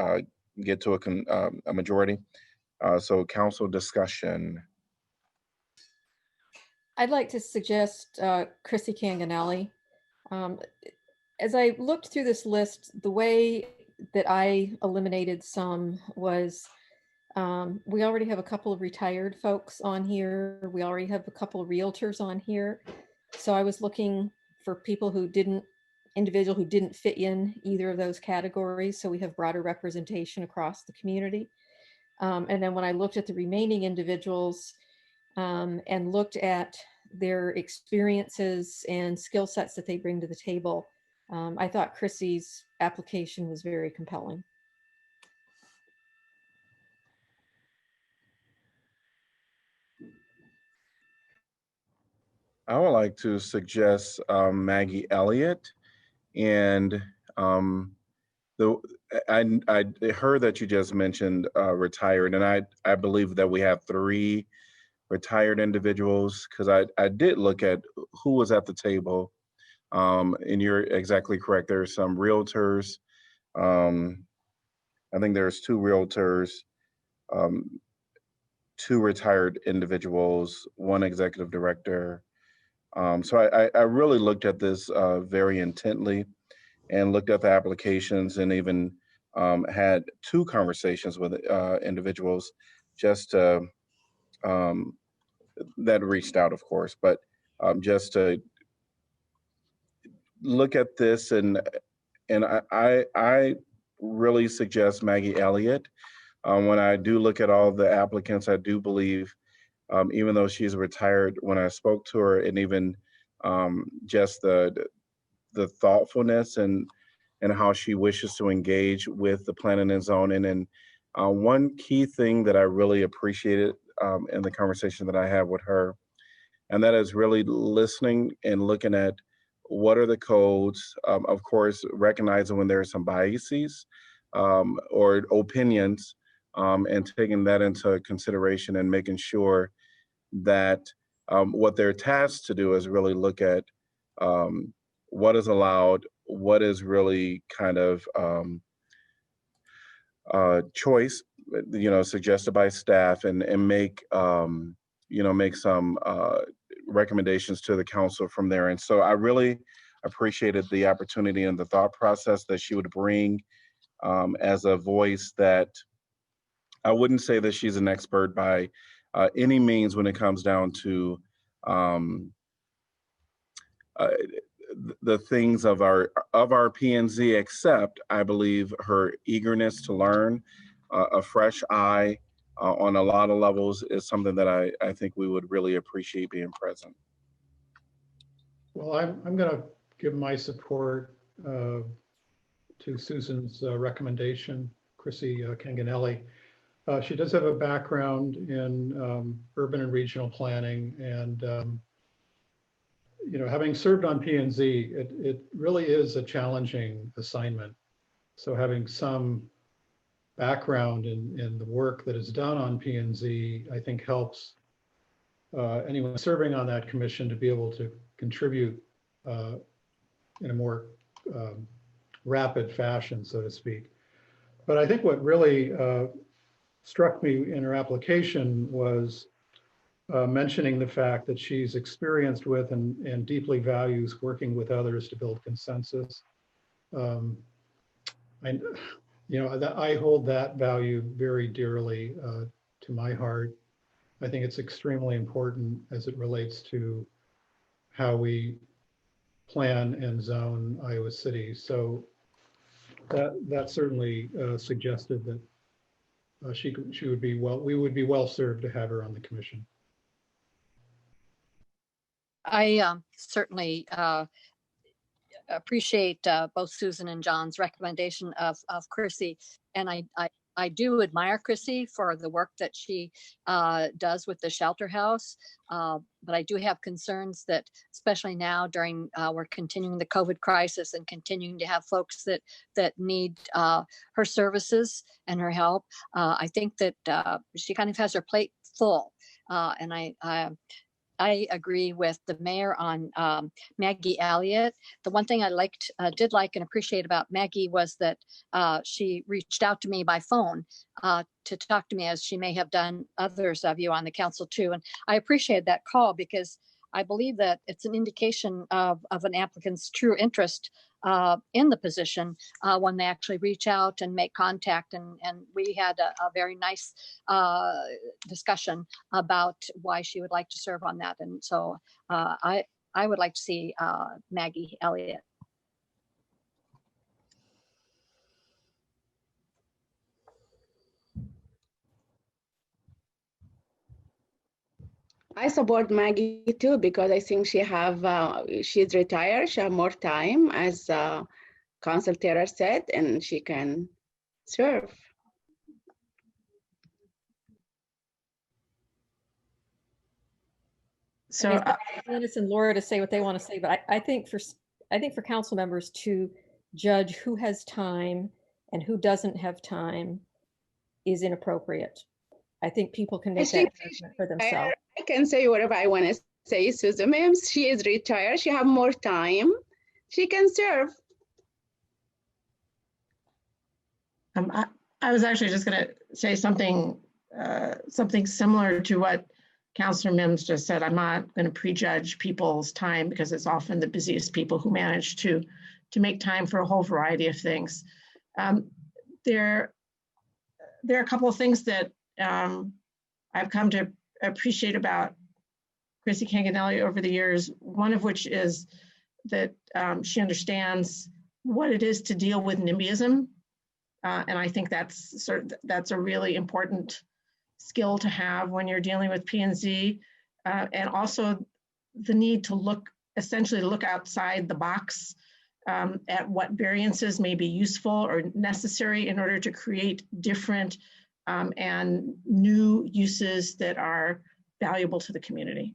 get to a majority? So council discussion. I'd like to suggest Chrissy Canganelli. As I looked through this list, the way that I eliminated some was we already have a couple of retired folks on here. We already have a couple of realtors on here. So I was looking for people who didn't fit in either of those categories. So we have broader representation across the community. And then when I looked at the remaining individuals and looked at their experiences and skill sets that they bring to the table, I thought Chrissy's application was very compelling. I would like to suggest Maggie Elliott. And I heard that you just mentioned retired, and I believe that we have 3 retired individuals, because I did look at who was at the table. And you're exactly correct. There's some realtors. I think there's 2 realtors, 2 retired individuals, 1 executive director. So I really looked at this very intently and looked at the applications, and even had 2 conversations with individuals just that reached out, of course, but just to look at this and And I really suggest Maggie Elliott. When I do look at all the applicants, I do believe, even though she's retired, when I spoke to her, and even just the thoughtfulness and how she wishes to engage with the planning and zoning. And one key thing that I really appreciated in the conversation that I had with her, and that is really listening and looking at what are the codes, of course, recognizing when there are some biases or opinions, and taking that into consideration and making sure that what they're tasked to do is really look at what is allowed, what is really kind of choice, suggested by staff, and make make some recommendations to the council from there. And so I really appreciated the opportunity and the thought process that she would bring as a voice that I wouldn't say that she's an expert by any means when it comes down to the things of our P&Z, except I believe her eagerness to learn, a fresh eye on a lot of levels is something that I think we would really appreciate being present. Well, I'm going to give my support to Susan's recommendation, Chrissy Canganelli. She does have a background in urban and regional planning, and having served on P&Z, it really is a challenging assignment. So having some background in the work that is done on P&Z, I think helps anyone serving on that commission to be able to contribute in a more rapid fashion, so to speak. But I think what really struck me in her application was mentioning the fact that she's experienced with and deeply values working with others to build consensus. I hold that value very dearly to my heart. I think it's extremely important as it relates to how we plan and zone Iowa City. So that certainly suggested that she would be we would be well served to have her on the commission. I certainly appreciate both Susan and John's recommendation of Chrissy, and I do admire Chrissy for the work that she does with the shelter house, but I do have concerns that, especially now during we're continuing the COVID crisis and continuing to have folks that need her services and her help. I think that she kind of has her plate full, and I agree with the mayor on Maggie Elliott. The one thing I did like and appreciate about Maggie was that she reached out to me by phone to talk to me, as she may have done others of you on the council too. And I appreciate that call because I believe that it's an indication of an applicant's true interest in the position when they actually reach out and make contact. And we had a very nice discussion about why she would like to serve on that. And so I would like to see Maggie Elliott. I support Maggie too, because I think she's retired. She have more time, as Council Taylor said, and she can serve. So Dennis and Laura to say what they want to say, but I think for council members to judge who has time and who doesn't have time is inappropriate. I think people can make that judgment for themselves. I can say whatever I want to say, Susan. Ma'am, she is retired. She have more time. She can serve. I was actually just going to say something similar to what Councilor Mims just said. I'm not going to prejudge people's time because it's often the busiest people who manage to make time for a whole variety of things. There are a couple of things that I've come to appreciate about Chrissy Canganelli over the years, one of which is that she understands what it is to deal with NIMBYism. And I think that's a really important skill to have when you're dealing with P&Z, and also the need to essentially look outside the box at what variances may be useful or necessary in order to create different and new uses that are valuable to the community.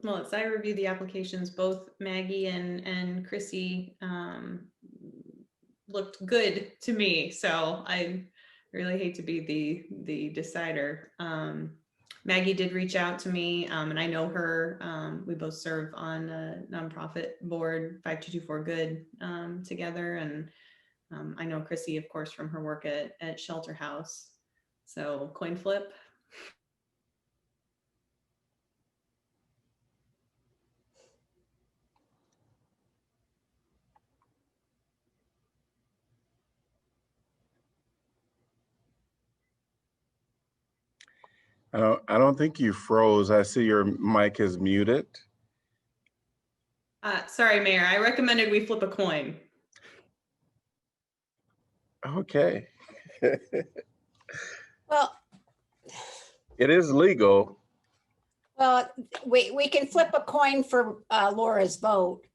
Well, as I review the applications, both Maggie and Chrissy looked good to me. So I really hate to be the decider. Maggie did reach out to me, and I know her. We both serve on a nonprofit board, 5224 Good, together. And I know Chrissy, of course, from her work at Shelter House. So coin flip. I don't think you froze. I see your mic is muted. Sorry, Mayor. I recommended we flip a coin. Okay. Well, It is legal. well, we can flip a coin for Laura's vote.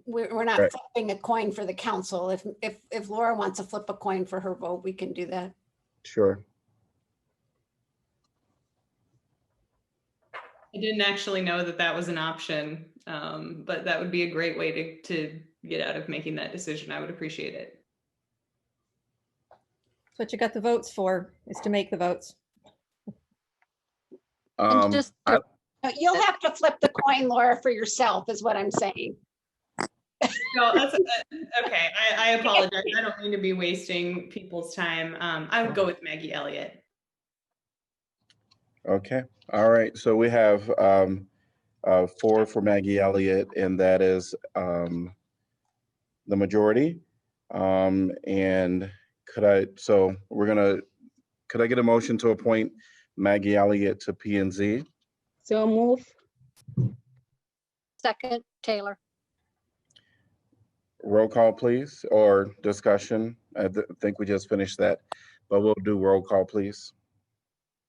We're not Right. flipping a coin for the council. If Laura wants to flip a coin for her vote, we can do that. Sure. I didn't actually know that was an option, but that would be a great way to get out of making that decision. I would appreciate it. That's what you got the votes for, is to make the votes. just You'll have to flip the coin, Laura, for yourself, is what I'm saying. No, that's okay. I apologize. I don't mean to be wasting people's time. I would go with Maggie Elliott. Okay. All right. So we have 4 for Maggie Elliott, and that is the majority. And could I get a motion to appoint Maggie Elliott to P&Z? So move. Second, Taylor. Roll call, please, or discussion. I think we just finished that, but we'll do roll call, please.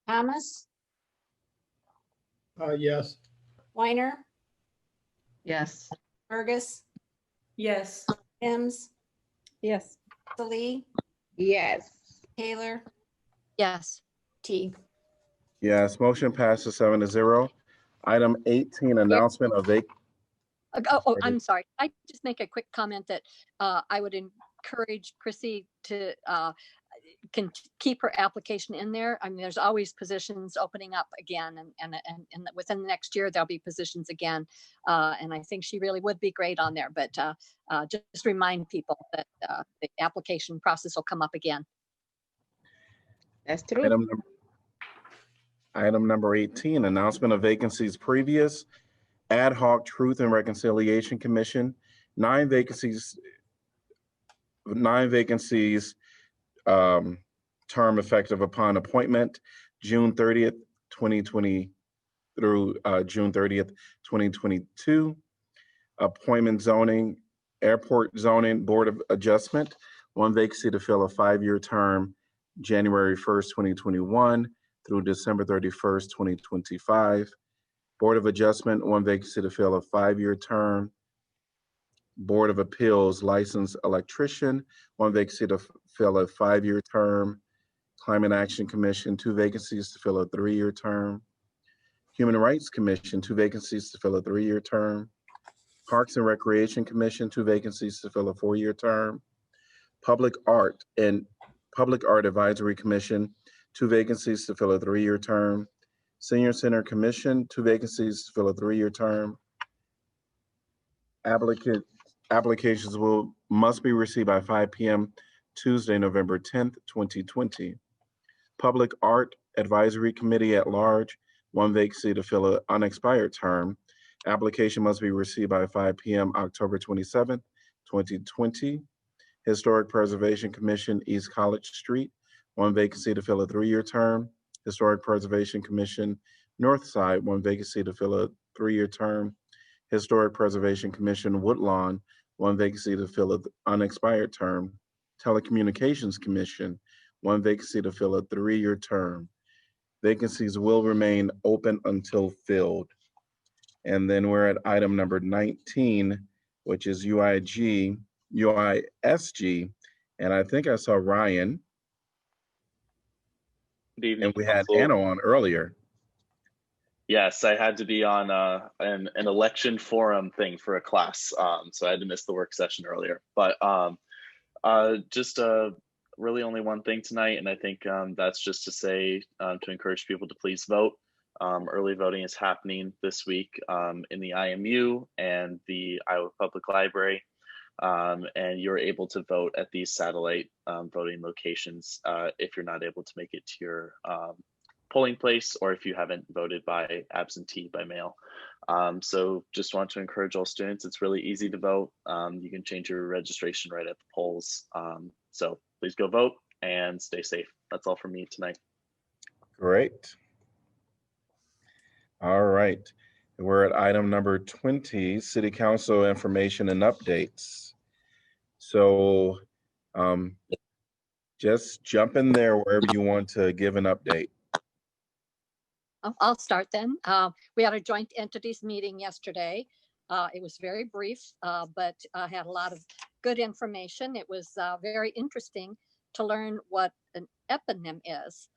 Thomas, Yes. Weiner, Yes. Burgess, Yes. Mims, Yes. Salee, Yes. Taylor, Yes. Teague. Yes, motion passes 7-0. Item 18, announcement of I'm sorry. I just make a quick comment that I would encourage Chrissy to can keep her application in there. I mean, there's always positions opening up again, and within the next year there'll be positions again. And I think she really would be great on there. But just remind people that the application process will come up again. That's true. Item number 18, announcement of vacancies previous. Ad hoc Truth and Reconciliation Commission, 9 vacancies, term effective upon appointment, June 30th, 2020 through June 30th, 2022. Appointment zoning, airport zoning board of adjustment, 1 vacancy to fill a 5-year term, January 1st, 2021 through December 31st, 2025. Board of Adjustment, 1 vacancy to fill a 5-year term. Board of Appeals, licensed electrician, 1 vacancy to fill a 5-year term. Climate Action Commission, 2 vacancies to fill a 3-year term. Human Rights Commission, 2 vacancies to fill a 3-year term. Parks and Recreation Commission, 2 vacancies to fill a 4-year term. Public Art Advisory Commission, 2 vacancies to fill a 3-year term. Senior Center Commission, 2 vacancies to fill a 3-year term. Applications must be received by 5 p.m. Tuesday, November 10th, 2020. Public Art Advisory Committee at Large, 1 vacancy to fill an unexpired term. Application must be received by 5 p.m. October 27th, 2020. Historic Preservation Commission, East College Street, 1 vacancy to fill a 3-year term. Historic Preservation Commission, North Side, 1 vacancy to fill a 3-year term. Historic Preservation Commission, Woodlawn, 1 vacancy to fill an unexpired term. Telecommunications Commission, 1 vacancy to fill a 3-year term. Vacancies will remain open until filled. And then we're at item number 19, which is UISG, and I think I saw Ryan. Good evening, And we had Council. Anna on earlier. Yes, I had to be on an election forum thing for a class, so I had to miss the work session earlier. But just really only one thing tonight, and I think that's just to say to encourage people to please vote. Early voting is happening this week in the IMU and the Iowa Public Library, and you're able to vote at these satellite voting locations if you're not able to make it to your polling place, or if you haven't voted by absentee by mail. So just want to encourage all students. It's really easy to vote. You can change your registration right at the polls. So please go vote and stay safe. That's all from me tonight. Great. All right. We're at item number 20, City Council information and updates. So just jump in there wherever you want to give an update. I'll start then. We had a joint entities meeting yesterday. It was very brief, but had a lot of good information. It was very interesting to learn what an eponym is.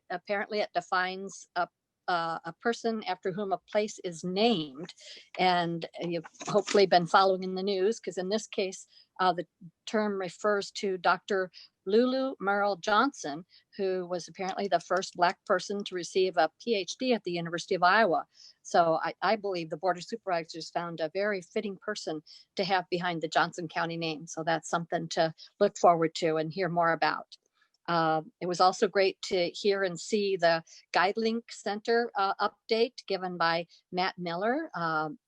Apparently it defines a person after whom a place is named. And you've hopefully been following in the news, because in this case, the term refers to Dr. Lulu Merle Johnson, who was apparently the first Black person to receive a PhD at the University of Iowa. So I believe the Board of Supervisors found a very fitting person to have behind the Johnson County name. So that's something to look forward to and hear more about. It was also great to hear and see the GuideLink Center update given by Matt Miller,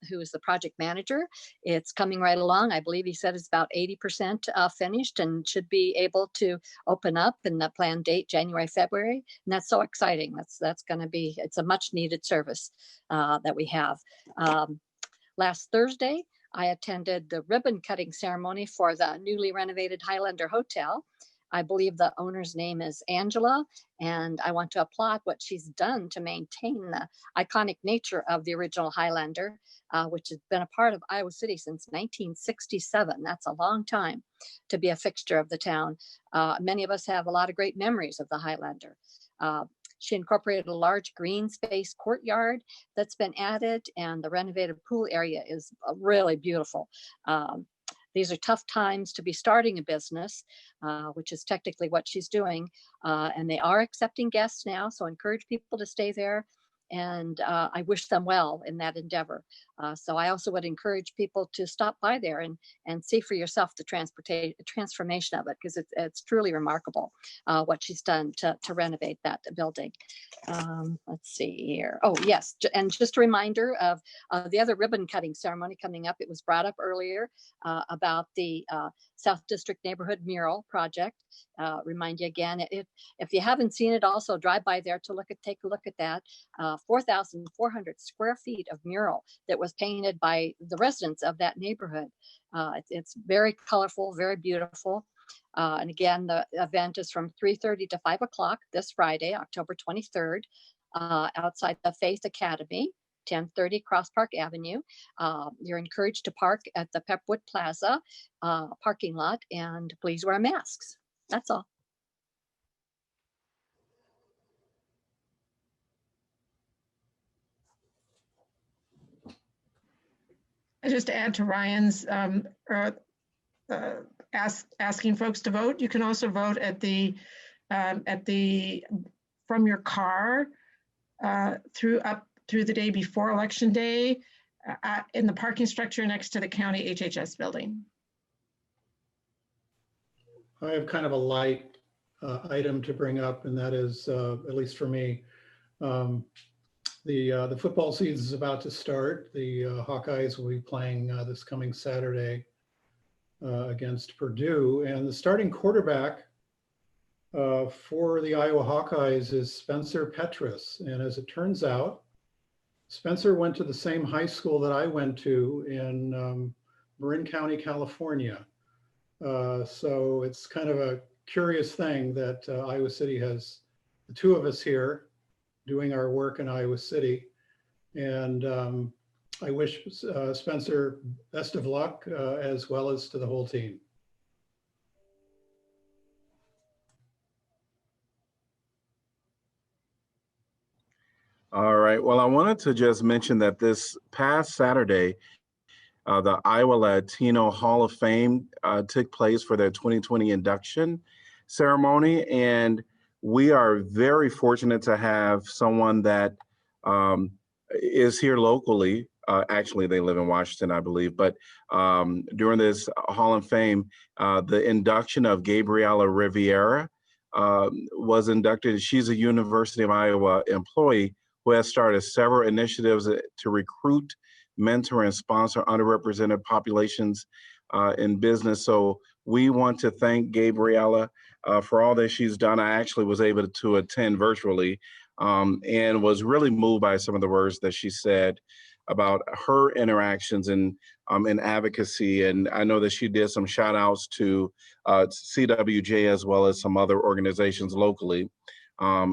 who is the project manager. It's coming right along. I believe he said it's about 80% finished and should be able to open up in the planned date, January, February. And that's so exciting. That's going to be, it's a much needed service that we have. Last Thursday, I attended the ribbon cutting ceremony for the newly renovated Highlander Hotel. I believe the owner's name is Angela, and I want to applaud what she's done to maintain the iconic nature of the original Highlander, which has been a part of Iowa City since 1967. That's a long time to be a fixture of the town. Many of us have a lot of great memories of the Highlander. She incorporated a large green space courtyard that's been added, and the renovated pool area is really beautiful. These are tough times to be starting a business, which is technically what she's doing. And they are accepting guests now, so encourage people to stay there. And I wish them well in that endeavor. So I also would encourage people to stop by there and see for yourself the transformation of it, because it's truly remarkable what she's done to renovate that building. Let's see here. Oh, yes. And just a reminder of the other ribbon cutting ceremony coming up. It was brought up earlier about the South District Neighborhood Mural Project. Remind you again, if you haven't seen it, also drive by there to take a look at that. 4,400 square feet of mural that was painted by the residents of that neighborhood. It's very colorful, very beautiful. And again, the event is from 3:30 to 5 o'clock this Friday, October 23rd, outside the Faith Academy, 1030 Cross Park Avenue. You're encouraged to park at the Pepwood Plaza parking lot, and please wear masks. That's all. Just to add to Ryan's asking folks to vote, you can also vote at the from your car through the day before Election Day in the parking structure next to the county HHS building. I have kind of a light item to bring up, and that is, at least for me, the football season is about to start. The Hawkeyes will be playing this coming Saturday against Purdue, and the starting quarterback for the Iowa Hawkeyes is Spencer Petras. And as it turns out, Spencer went to the same high school that I went to in Marin County, California. So it's kind of a curious thing that Iowa City has the two of us here doing our work in Iowa City. And I wish Spencer best of luck, as well as to the whole team. All right. Well, I wanted to just mention that this past Saturday, the Iowa Latino Hall of Fame took place for their 2020 induction ceremony. And we are very fortunate to have someone that is here locally. Actually, they live in Washington, I believe. But during this Hall of Fame, the induction of Gabriela Riviera was inducted. She's a University of Iowa employee who has started several initiatives to recruit, mentor, and sponsor underrepresented populations in business. So we want to thank Gabriela for all that she's done. I actually was able to attend virtually and was really moved by some of the words that she said about her interactions in advocacy. And I know that she did some shout outs to CWJ as well as some other organizations locally.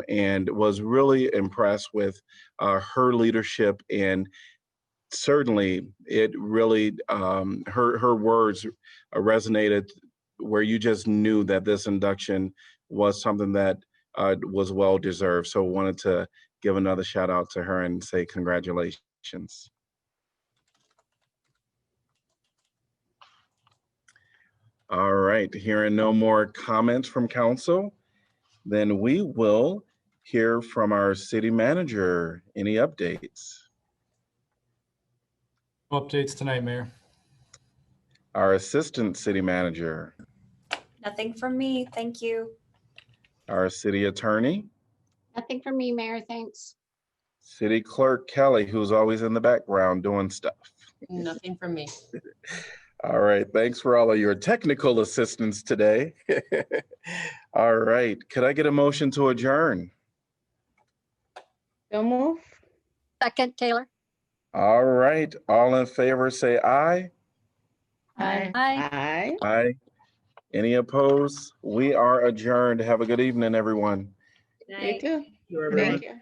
And was really impressed with her leadership, and certainly it really her words resonated where you just knew that this induction was something that was well deserved. So wanted to give another shout out to her and say congratulations. All right, hearing no more comments from council, then we will hear from our city manager. Any updates? No updates tonight, Mayor. Our assistant city manager. Nothing from me, thank you. Our city attorney. Nothing from me, Mayor, thanks. City clerk Kelly, who's always in the background doing stuff. Nothing from me. All right, thanks for all of your technical assistance today. All right, could I get a motion to adjourn? So move. Second, Taylor. All right, all in favor say aye. Aye. Aye. Aye. Any opposed? We are adjourned. Have a good evening, everyone. You too. Thank you, everyone. Thank you.